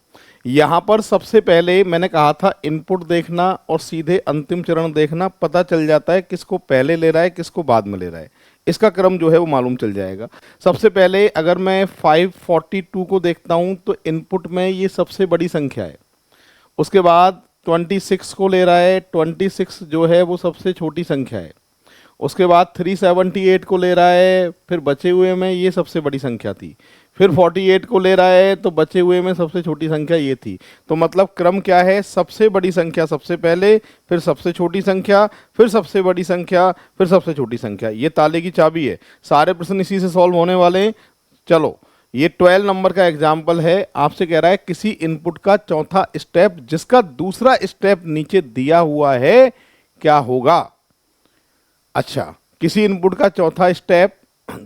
यहां पर सबसे पहले मैंने कहा था इनपुट देखना और सीधे अंतिम चरण देखना, पता चल जाता है किसको पहले ले रहा है किसको बाद में ले रहा है, इसका क्रम जो है वो मालूम चल जाएगा। सबसे पहले अगर मैं 542 को देखता हूं तो इनपुट में ये सबसे बड़ी संख्या है, उसके बाद 26 को ले रहा है, 26 जो है वो सबसे छोटी संख्या है, उसके बाद 378 को ले रहा है, फिर बचे हुए में ये सबसे बड़ी संख्या थी, फिर 48 को ले रहा है, तो बचे हुए में सबसे छोटी संख्या ये थी। तो मतलब क्रम क्या है, सबसे बड़ी संख्या सबसे पहले, फिर सबसे छोटी संख्या, फिर सबसे बड़ी संख्या, फिर सबसे छोटी संख्या। ये ताले की चाबी है, सारे प्रश्न इसी से सॉल्व होने वाले हैं। चलो, ये 12 नंबर का एग्जाम्पल है, आपसे कह रहा है किसी इनपुट का चौथा स्टेप जिसका दूसरा स्टेप नीचे दिया हुआ है क्या होगा। अच्छा, किसी इनपुट का चौथा स्टेप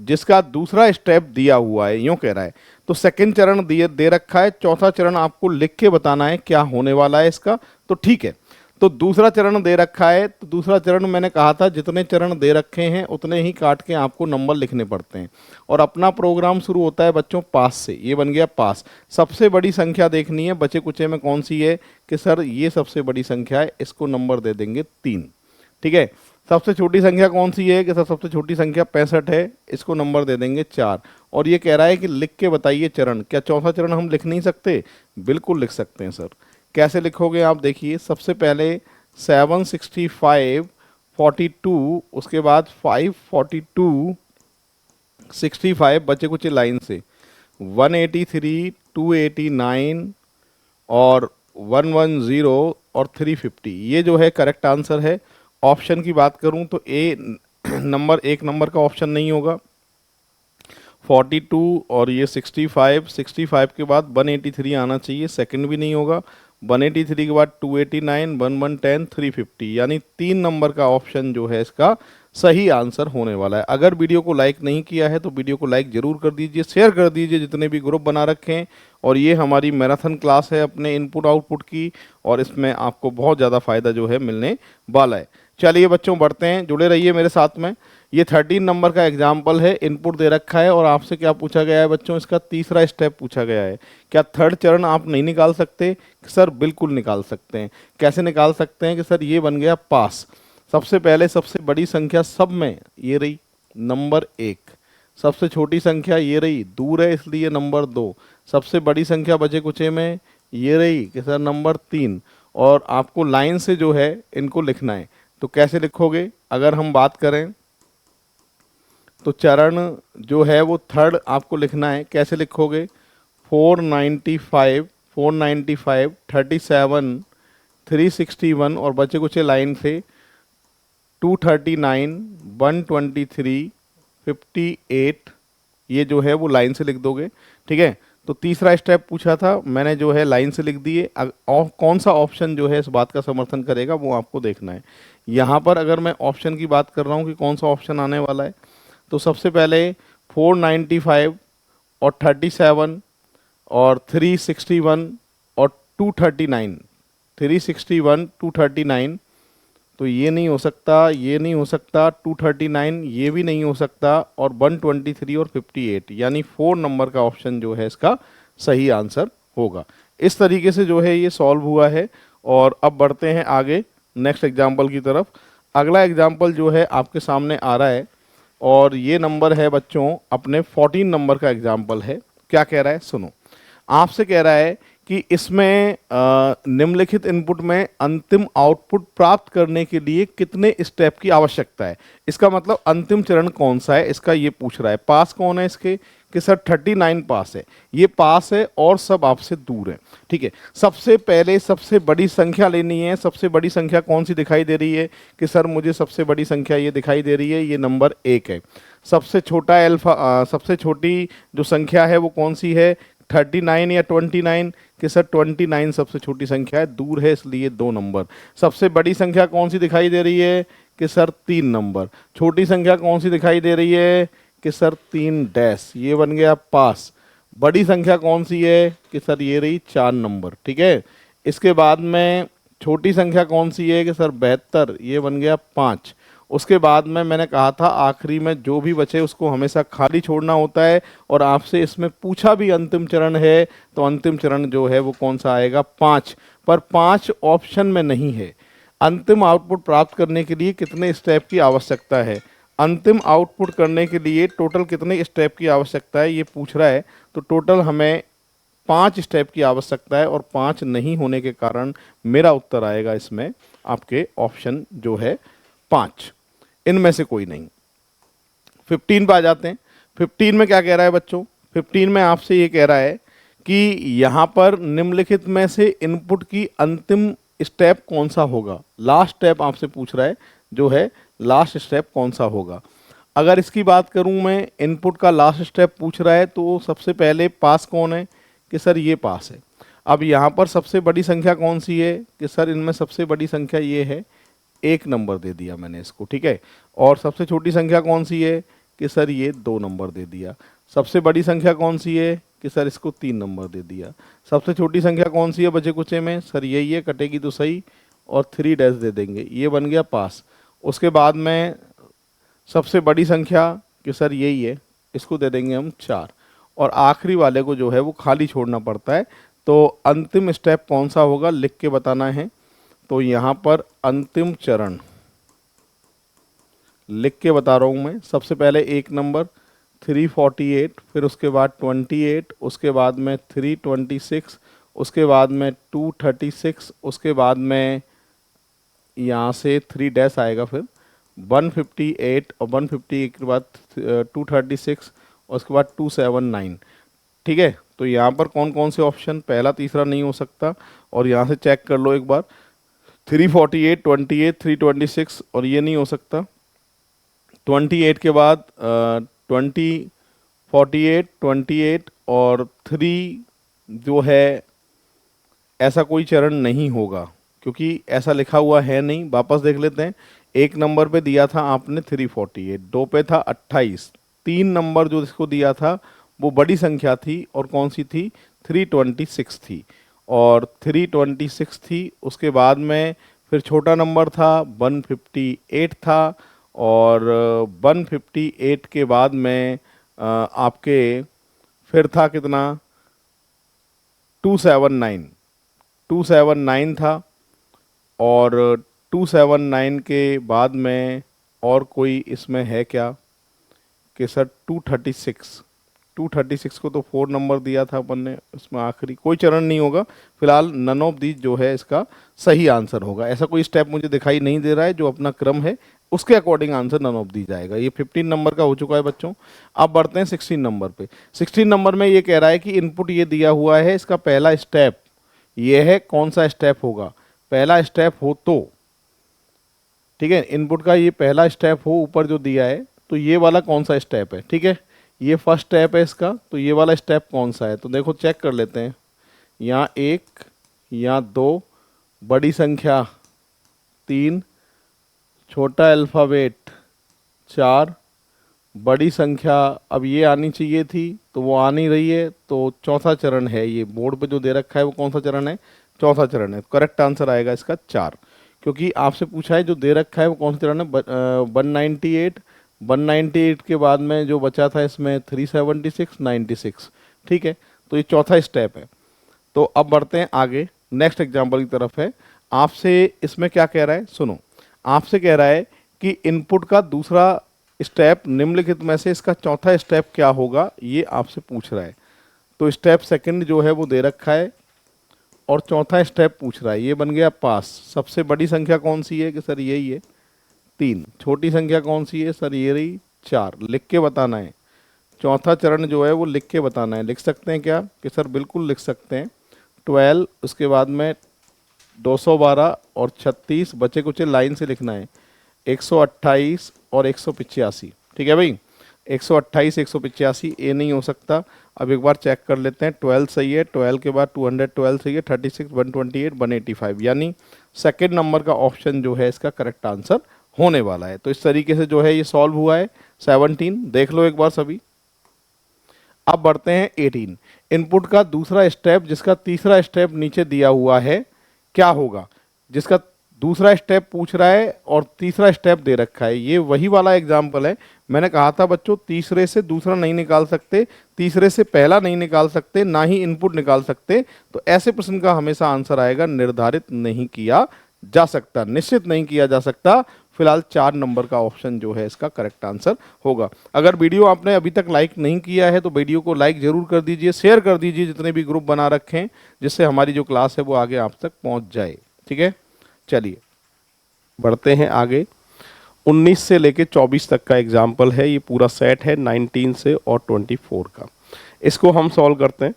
जिसका दूसरा स्टेप दिया हुआ है, यूं कह रहा है, तो सेकंड चरण दे रखा है, चौथा चरण आपको लिख के बताना है क्या होने वाला है इसका। तो ठीक है, तो दूसरा चरण दे रखा है, तो दूसरा चरण मैंने कहा था जितने चरण दे रखे हैं उतने ही काट के आपको नंबर लिखने पड़ते हैं, और अपना प्रोग्राम शुरू होता है बच्चों पास से। ये बन गया पास, सबसे बड़ी संख्या देखनी है बचे कुचे में कौन सी है कि सर ये सबसे बड़ी संख्या है, इसको नंबर दे देंगे 3। ठीक है, सबसे छोटी संख्या कौन सी है कि सर सबसे छोटी संख्या 65 है, इसको नंबर दे देंगे 4। और ये कह रहा है कि लिख के बताइए चरण, क्या चौथा चरण हम लिख नहीं सकते? बिल्कुल लिख सकते हैं सर। कैसे लिखोगे आप देखिए, सबसे पहले 765 42, उसके बाद 542 65, बचे कुछ लाइन से 183 289 और 110 और 350, ये जो है करेक्ट आंसर है। ऑप्शन की बात करूं तो ए नंबर, एक नंबर का ऑप्शन नहीं होगा, 42 और ये 65, 65 के बाद 183 आना चाहिए, सेकंड भी नहीं होगा, 183 के बाद 289, 1110, 350, यानी 3 नंबर का ऑप्शन जो है इसका सही आंसर होने वाला है। अगर वीडियो को लाइक नहीं किया है तो वीडियो को लाइक जरूर कर दीजिए, शेयर कर दीजिए जितने भी ग्रुप बना रखे हैं। और ये हमारी मैराथन क्लास है अपने इनपुट आउटपुट की, और इसमें आपको बहुत ज़्यादा फायदा जो है मिलने वाला है। चलिए बच्चों बढ़ते हैं, जुड़े रहिए मेरे साथ में। ये 13 नंबर का एग्जाम्पल है, इनपुट दे रखा है और आपसे क्या पूछा गया है बच्चों, इसका तीसरा स्टेप पूछा गया है। क्या थर्ड चरण आप नहीं निकाल सकते? सर बिल्कुल निकाल सकते हैं। कैसे निकाल सकते हैं कि सर ये बन गया पास, सबसे पहले सबसे बड़ी संख्या सब में ये रही नंबर 1, सबसे छोटी संख्या ये रही दूर है इसलिए नंबर 2, सबसे बड़ी संख्या बचे कुचे में ये रही कि सर नंबर 3, और आपको लाइन से जो है इनको लिखना है। तो कैसे लिखोगे, अगर हम बात करें तो चरण जो है वो थर्ड आपको लिखना है। कैसे लिखोगे, 495 495, 37, 361 और बचे कुछ लाइन से 239, 123, 58, ये जो है वो लाइन से लिख दोगे। ठीक है, तो तीसरा स्टेप पूछा था मैंने, जो है लाइन से लिख दिए। कौन सा ऑप्शन जो है इस बात का समर्थन करेगा वो आपको देखना है। यहाँ पर अगर मैं ऑप्शन की बात कर रहा हूँ कि कौन सा ऑप्शन आने वाला है, तो सबसे पहले 495 और 37 और 361 और 239, 361, 239, तो ये नहीं हो सकता, ये नहीं हो सकता, 239 ये भी नहीं हो सकता, और 123 और 58, यानी 4 नंबर का ऑप्शन जो है इसका सही आंसर होगा। इस तरीके से जो है ये सॉल्व हुआ है। और अब बढ़ते हैं आगे नेक्स्ट एग्जाम्पल की तरफ। अगला एग्जाम्पल जो है आपके सामने आ रहा है, और ये नंबर है बच्चों अपने 14 नंबर का एग्जाम्पल है। क्या कह रहा है सुनो, आपसे कह रहा है कि इसमें निम्नलिखित इनपुट में अंतिम आउटपुट प्राप्त करने के लिए कितने स्टेप की आवश्यकता है। इसका मतलब अंतिम चरण कौन सा है इसका ये पूछ रहा है। पास कौन है इसके, कि सर 39 पास है, ये पास है और सब आपसे दूर है। ठीक है, सबसे पहले सबसे बड़ी संख्या लेनी है। सबसे बड़ी संख्या कौन सी दिखाई दे रही है, कि सर मुझे सबसे बड़ी संख्या ये दिखाई दे रही है, ये नंबर 1 है। सबसे छोटा सबसे छोटी जो संख्या है वो कौन सी है, 39 या 29, कि सर 29 सबसे छोटी संख्या है, दूर है इसलिए 2 नंबर। सबसे बड़ी संख्या कौन सी दिखाई दे रही है, कि सर 3 नंबर। छोटी संख्या कौन सी दिखाई दे रही है, कि सर 3 डैश, ये बन गया पास। बड़ी संख्या कौन सी है, कि सर ये रही 4 नंबर। ठीक है, इसके बाद में छोटी संख्या कौन सी है, कि सर 72, ये बन गया 5। उसके बाद में मैंने कहा था आखिरी में जो भी बचे उसको हमेशा खाली छोड़ना होता है, और आपसे इसमें पूछा भी अंतिम चरण है, तो अंतिम चरण जो है वो कौन सा आएगा, 5। पर 5 ऑप्शन में नहीं है। अंतिम आउटपुट प्राप्त करने के लिए कितने स्टेप की आवश्यकता है, अंतिम आउटपुट करने के लिए टोटल कितने स्टेप की आवश्यकता है ये पूछ रहा है। तो टोटल हमें 5 स्टेप की आवश्यकता है, और 5 नहीं होने के कारण मेरा उत्तर आएगा इसमें आपके ऑप्शन जो है 5, इनमें से कोई नहीं। 15 पे आ जाते हैं। 15 में क्या कह रहा है बच्चों, 15 में आपसे ये कह रहा है कि यहाँ पर निम्नलिखित में से इनपुट की अंतिम स्टेप कौन सा होगा। लास्ट स्टेप आपसे पूछ रहा है, जो है लास्ट स्टेप कौन सा होगा। अगर इसकी बात करूं मैं, इनपुट का लास्ट स्टेप पूछ रहा है, तो सबसे पहले पास कौन है, कि सर ये पास है। अब यहाँ पर सबसे बड़ी संख्या कौन सी है, कि सर इनमें सबसे बड़ी संख्या ये है, 1 नंबर दे दिया मैंने इसको। ठीक है, और सबसे छोटी संख्या कौन सी है, कि सर ये 2 नंबर दे दिया। सबसे बड़ी संख्या कौन सी है, कि सर इसको 3 नंबर दे दिया। सबसे छोटी संख्या कौन सी है बचे कुचे में, सर यही है, कटेगी तो सही, और 3 डैश दे देंगे, ये बन गया पास। उसके बाद में सबसे बड़ी संख्या, कि सर यही है, इसको दे देंगे हम 4, और आखिरी वाले को जो है वो खाली छोड़ना पड़ता है। तो अंतिम स्टेप कौन सा होगा लिख के बताना है। तो यहाँ पर अंतिम चरण लिख के बता रहा हूँ मैं। सबसे पहले 1 नंबर 348, फिर उसके बाद 28, उसके बाद में 326, उसके बाद में 236, उसके बाद में यहाँ से 3 डैश आएगा, फिर 158, और 158 के बाद 236, और उसके बाद 279। ठीक है, तो यहाँ पर कौन कौन से ऑप्शन, पहला तीसरा नहीं हो सकता, और यहाँ से चेक कर लो एक बार, 348, 28, 326, और ये नहीं हो सकता। 28 के बाद 20, 48, 28 और 3 जो है, ऐसा कोई चरण नहीं होगा, क्योंकि ऐसा लिखा हुआ है नहीं। वापस देख लेते हैं। 1 नंबर पे दिया था आपने 348, 2 पे था 28, 3 नंबर जो इसको दिया था वो बड़ी संख्या थी, और कौन सी थी, 326 थी, और 326 थी। उसके बाद में फिर छोटा नंबर था 158 था, और 158 के बाद में आपके फिर था कितना, 279, 279 था, और 279 के बाद में और कोई इसमें है क्या, कि सर 236, 236 को तो 4 नंबर दिया था अपन ने, इसमें आखिरी कोई चरण नहीं होगा। फिलहाल नन ऑफ दीज जो है इसका सही आंसर होगा। ऐसा कोई स्टेप मुझे दिखाई नहीं दे रहा है, जो अपना क्रम है उसके according answer none of these आएगा। ये 15 नंबर का हो चुका है बच्चों। अब बढ़ते हैं 16 नंबर पे। 16 नंबर में ये कह रहा है कि इनपुट ये दिया हुआ है, इसका पहला स्टेप ये है कौन सा स्टेप होगा, पहला स्टेप हो तो, ठीक है, इनपुट का ये पहला स्टेप हो ऊपर जो दिया है, तो ये वाला कौन सा स्टेप है, ठीक है, ये फर्स्ट स्टेप है इसका, तो ये वाला स्टेप कौन सा है, तो देखो चेक कर लेते हैं। यहाँ 1, यहाँ 2, बड़ी संख्या 3, छोटा अल्फ़ाबेट 4, बड़ी संख्या अब ये आनी चाहिए थी तो वो आ नहीं रही है, तो चौथा चरण है, ये बोर्ड पे जो दे रखा है वो कौन सा चरण है, चौथा चरण है। करेक्ट आंसर आएगा इसका 4, क्योंकि आपसे पूछा है जो दे रखा है वो कौन सा चरण है, 198, 198 के बाद में जो बचा था इसमें 376, 96, ठीक है, तो ये चौथा स्टेप है। तो अब बढ़ते हैं आगे, नेक्स्ट एग्जाम्पल की तरफ है। आपसे इसमें क्या कह रहा है, सुनो, आपसे कह रहा है कि इनपुट का दूसरा स्टेप निम्नलिखित में से इसका चौथा स्टेप क्या होगा, ये आपसे पूछ रहा है। तो स्टेप सेकंड जो है वो दे रखा है और चौथा स्टेप पूछ रहा है, ये बन गया पास। सबसे बड़ी संख्या कौन सी है, कि सर यही है 3। छोटी संख्या कौन सी है, सर ये रही 4। लिख के बताना है, चौथा चरण जो है वो लिख के बताना है। लिख सकते हैं क्या, कि सर बिल्कुल लिख सकते हैं। 12, उसके बाद में 212 और 36, बचे कुछ लाइन से लिखना है, 128 और 185, ठीक है भाई, 128 185, ए नहीं हो सकता। अब एक बार चेक कर लेते हैं, 12 सही है, 12 के बाद 212 सही है, 36, 128, 185, यानी सेकेंड नंबर का ऑप्शन जो है इसका करेक्ट आंसर होने वाला है। तो इस तरीके से जो है ये सॉल्व हुआ है 17, देख लो एक बार सभी। अब बढ़ते हैं 18, इनपुट का दूसरा स्टेप जिसका तीसरा स्टेप नीचे दिया हुआ है क्या होगा, जिसका दूसरा स्टेप पूछ रहा है और तीसरा स्टेप दे रखा है। ये वही वाला एग्जाम्पल है, मैंने कहा था बच्चों तीसरे से दूसरा नहीं निकाल सकते, तीसरे से पहला नहीं निकाल सकते, ना ही इनपुट निकाल सकते। तो ऐसे प्रश्न का हमेशा आंसर आएगा निर्धारित नहीं किया जा सकता, निश्चित नहीं किया जा सकता। फिलहाल 4 नंबर का ऑप्शन जो है इसका करेक्ट आंसर होगा। अगर वीडियो आपने अभी तक लाइक नहीं किया है तो वीडियो को लाइक जरूर कर दीजिए, शेयर कर दीजिए जितने भी ग्रुप बना रखे हैं, जिससे हमारी जो क्लास है वो आगे आप तक पहुंच जाए, ठीक है। चलिए बढ़ते हैं आगे, 19 से लेके 24 तक का एग्जाम्पल है, ये पूरा सेट है 19 से और 24 का। इसको हम सॉल्व करते हैं।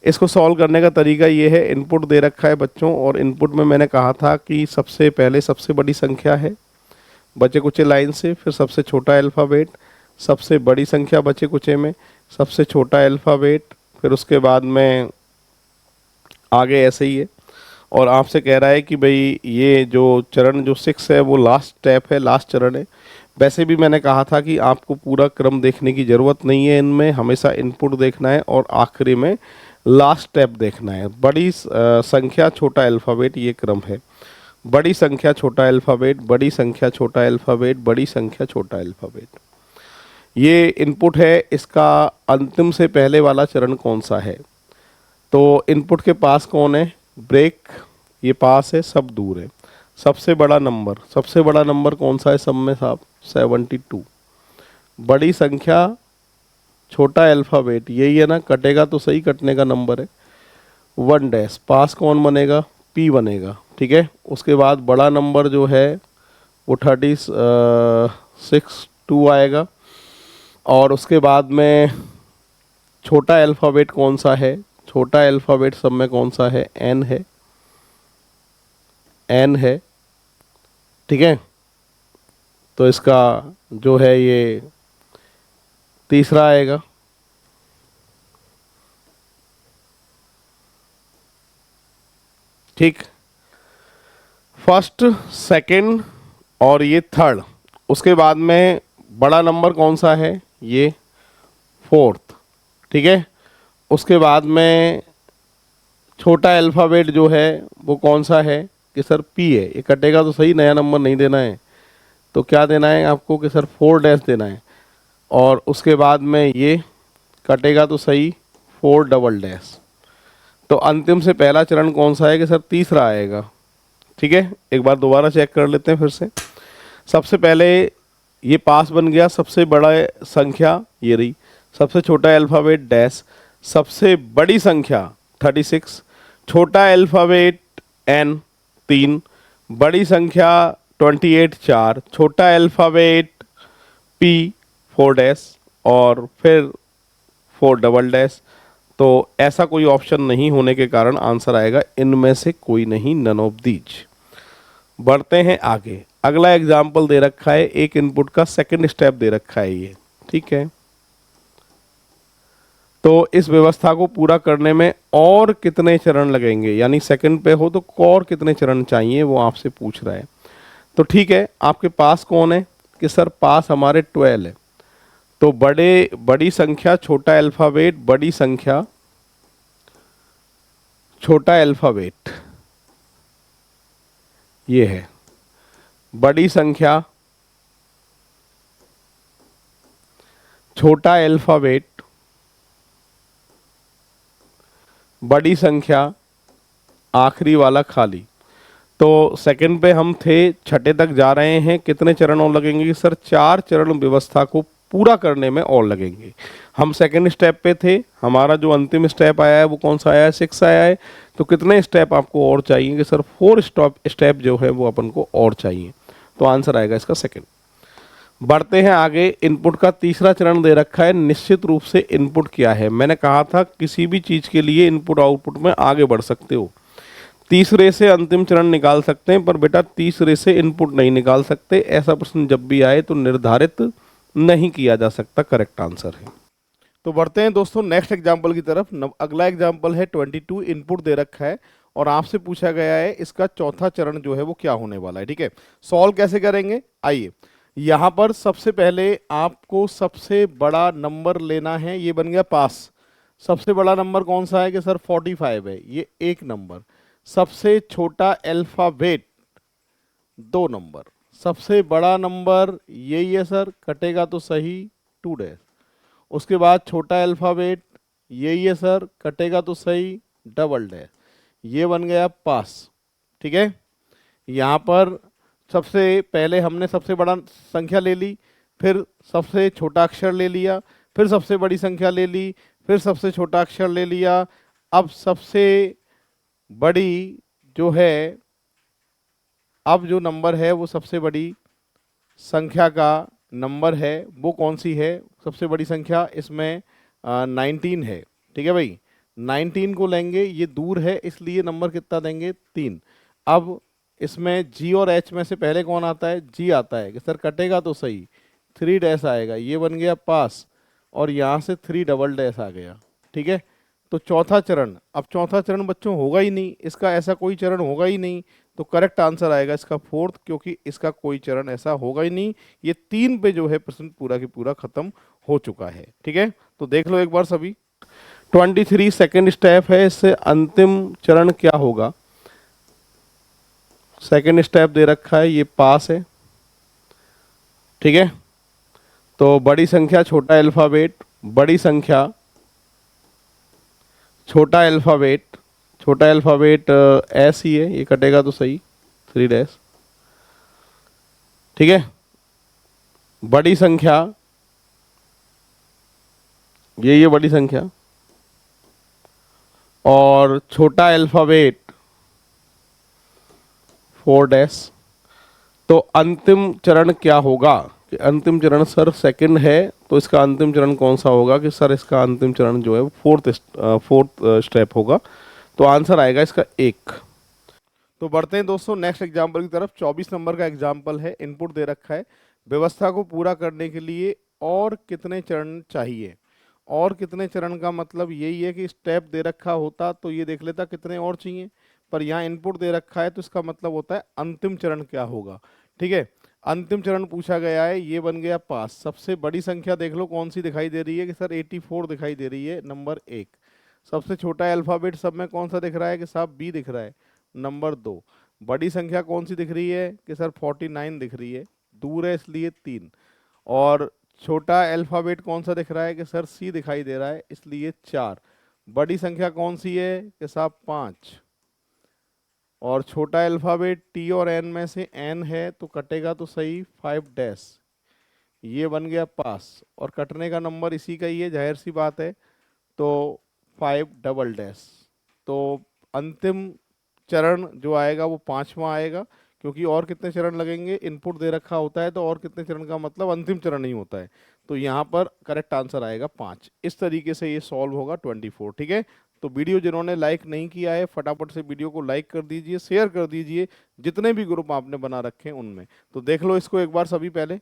इसको सॉल्व करने का तरीका ये है, इनपुट दे रखा है बच्चों, और इनपुट में मैंने कहा था कि सबसे पहले सबसे बड़ी संख्या है बचे कुचे लाइन से, फिर सबसे छोटा अल्फ़ाबेट, सबसे बड़ी संख्या बचे कुचे में, सबसे छोटा अल्फ़ाबेट, फिर उसके बाद में आगे ऐसे ही है। और आपसे कह रहा है कि भाई ये जो चरण जो 6 है वो लास्ट स्टेप है, लास्ट चरण है। वैसे भी मैंने कहा था कि आपको पूरा क्रम देखने की ज़रूरत नहीं है, इनमें हमेशा इनपुट देखना है और आखिरी में लास्ट स्टेप देखना है। बड़ी संख्या छोटा अल्फ़ाबेट, ये क्रम है, बड़ी संख्या छोटा अल्फ़ाबेट, बड़ी संख्या छोटा अल्फ़ाबेट, बड़ी संख्या छोटा अल्फ़ाबेट, ये इनपुट है। इसका अंतिम से पहले वाला चरण कौन सा है, तो इनपुट के पास कौन है, ब्रेक, ये पास है, सब दूर है। सबसे बड़ा नंबर कौन सा है सब में साहब, 72। बड़ी संख्या छोटा अल्फ़ाबेट, यही है ना, कटेगा तो सही, कटने का नंबर है, 1 डैश, पास कौन बनेगा, पी बनेगा, ठीक है। उसके बाद बड़ा नंबर जो है वो 2 आएगा, और उसके बाद में छोटा अल्फ़ाबेट कौन सा है, छोटा अल्फ़ाबेट सब में कौन सा है, एन है, एन है, ठीक है। तो इसका जो है ये तीसरा आएगा, ठीक, फर्स्ट, सेकंड और ये थर्ड। उसके बाद में बड़ा नंबर कौन सा है, ये 4th, ठीक है। उसके बाद में छोटा अल्फ़ाबेट जो है वो कौन सा है, कि सर पी है, ये कटेगा तो सही, नया नंबर नहीं देना है, तो क्या देना है आपको, कि सर 4 डैश देना है। और उसके बाद में ये कटेगा तो सही, 4 डबल डैश। तो अंतिम से पहला चरण कौन सा है, कि सर तीसरा आएगा, ठीक है। एक बार दोबारा चेक कर लेते हैं फिर से। सबसे पहले ये पास बन गया, सबसे बड़ा संख्या ये रही, सबसे छोटा अल्फ़ाबेट डैश, सबसे बड़ी संख्या 36, छोटा अल्फ़ाबेट एन 3, बड़ी संख्या 28 4, छोटा अल्फ़ाबेट पी 4 डैश और फिर 4 डबल डैश। तो ऐसा कोई ऑप्शन नहीं होने के कारण आंसर आएगा इनमें से कोई नहीं, नन ऑफ दीज। बढ़ते हैं आगे। अगला एग्जाम्पल दे रखा है, एक इनपुट का सेकंड स्टेप दे रखा है ये, ठीक है। तो इस व्यवस्था को पूरा करने में और कितने चरण लगेंगे, यानी सेकंड पे हो तो और कितने चरण चाहिए वो आपसे पूछ रहा है। तो ठीक है, आपके पास कौन है कि सर पास हमारे 12 है। तो बड़ी संख्या छोटा अल्फाबेट, बड़ी संख्या छोटा अल्फाबेट, ये है बड़ी संख्या छोटा अल्फाबेट, बड़ी संख्या आखिरी वाला खाली। तो सेकंड पे हम थे, छठे तक जा रहे हैं, कितने चरण और लगेंगे कि सर 4 चरण व्यवस्था को पूरा करने में और लगेंगे। हम सेकंड स्टेप पे थे, हमारा जो अंतिम स्टेप आया है वो कौन सा आया है, 6 आया है। तो कितने स्टेप आपको और चाहिए कि सर 4 स्टेप जो है वो अपन को और चाहिए। तो आंसर आएगा इसका सेकंड। बढ़ते हैं आगे। इनपुट का तीसरा चरण दे रखा है, निश्चित रूप से इनपुट क्या है। मैंने कहा था किसी भी चीज के लिए इनपुट आउटपुट में आगे बढ़ सकते हो, तीसरे से अंतिम चरण निकाल सकते हैं, पर बेटा तीसरे से इनपुट नहीं निकाल सकते। ऐसा प्रश्न जब भी आए तो निर्धारित नहीं किया जा सकता, करेक्ट आंसर है। तो बढ़ते हैं दोस्तों नेक्स्ट एग्जाम्पल की तरफ। अगला एग्जाम्पल है 22 इनपुट दे रखा है और आपसे पूछा गया है इसका चौथा चरण जो है वो क्या होने वाला है, ठीक है। सॉल्व कैसे करेंगे, आइए। यहां पर सबसे पहले आपको सबसे बड़ा नंबर लेना है, ये बन गया पास। सबसे बड़ा नंबर कौन सा है कि सर 45 है, ये एक नंबर। सबसे छोटा अल्फाबेट 2 नंबर। सबसे बड़ा नंबर यही है सर, कटेगा तो सही 2 डैश। उसके बाद छोटा अल्फाबेट यही है सर, कटेगा तो सही डबल डैश। ये बन गया पास, ठीक है। यहाँ पर सबसे पहले हमने सबसे बड़ा संख्या ले ली, फिर सबसे छोटा अक्षर ले लिया, फिर सबसे बड़ी संख्या ले ली, फिर सबसे छोटा अक्षर ले लिया। अब सबसे बड़ी जो है, अब जो नंबर है वो सबसे बड़ी संख्या का नंबर है, वो कौन सी है सबसे बड़ी संख्या, इसमें 19 है, ठीक है भाई। 19 को लेंगे, ये दूर है इसलिए नंबर कितना देंगे 3। अब इसमें जी और एच में से पहले कौन आता है, जी आता है कि सर कटेगा तो सही 3 डैश आएगा, ये बन गया पास। और यहाँ से 3 डबल डैश आ गया, ठीक है। तो चौथा चरण, अब चौथा चरण बच्चों होगा ही नहीं, इसका ऐसा कोई चरण होगा ही नहीं। तो करेक्ट आंसर आएगा इसका फोर्थ, क्योंकि इसका कोई चरण ऐसा होगा ही नहीं। ये 3 पे जो है प्रश्न पूरा की पूरा खत्म हो चुका है, ठीक है। तो देख लो एक बार सभी। 23 सेकेंड स्टेप है, इससे अंतिम चरण क्या होगा। सेकेंड स्टेप दे रखा है, ये पास है, ठीक है। तो बड़ी संख्या छोटा अल्फाबेट, बड़ी संख्या छोटा अल्फाबेट, छोटा अल्फाबेट एस ही है, ये कटेगा तो सही 3 डैश, ठीक है। बड़ी संख्या ये बड़ी संख्या और छोटा अल्फाबेट 4 डैश। तो अंतिम चरण क्या होगा कि अंतिम चरण सर सेकंड है, तो इसका अंतिम चरण कौन सा होगा कि सर इसका अंतिम चरण जो है वो फोर्थ स्टेप होगा। तो आंसर आएगा इसका 1। तो बढ़ते हैं दोस्तों नेक्स्ट एग्जाम्पल की तरफ। 24 नंबर का एग्जाम्पल है, इनपुट दे रखा है, व्यवस्था को पूरा करने के लिए और कितने चरण चाहिए। और कितने चरण का मतलब यही है कि स्टेप दे रखा होता तो ये देख लेता कितने और चाहिए, पर यहाँ इनपुट दे रखा है तो इसका मतलब होता है अंतिम चरण क्या होगा, ठीक है। अंतिम चरण पूछा गया है, ये बन गया पास। सबसे बड़ी संख्या देख लो कौन सी दिखाई दे रही है कि सर 84 दिखाई दे रही है, नंबर 1। सबसे छोटा अल्फाबेट सब में कौन सा दिख रहा है कि साहब बी दिख रहा है, नंबर 2। बड़ी संख्या कौन सी दिख रही है कि सर 49 दिख रही है, दूर है इसलिए 3। और छोटा अल्फाबेट कौन सा दिख रहा है कि सर सी दिखाई दे रहा है, इसलिए 4। बड़ी संख्या कौन सी है कि साहब 5। और छोटा अल्फाबेट टी और एन में से एन है तो कटेगा तो सही 5 डैश, ये बन गया पास। और कटने का नंबर इसी का ही है, जाहिर सी बात है, तो 5 डबल डैश। तो अंतिम चरण जो आएगा वो 5वां आएगा, क्योंकि और कितने चरण लगेंगे, इनपुट दे रखा होता है तो और कितने चरण का मतलब अंतिम चरण नहीं होता है। तो यहाँ पर करेक्ट आंसर आएगा 5। इस तरीके से ये सॉल्व होगा 24। ठीक है, तो वीडियो जिन्होंने लाइक नहीं किया है फटाफट से वीडियो को लाइक कर दीजिए, शेयर कर दीजिए जितने भी ग्रुप आपने बना रखे हैं उनमें। तो देख लो इसको एक बार सभी पहले।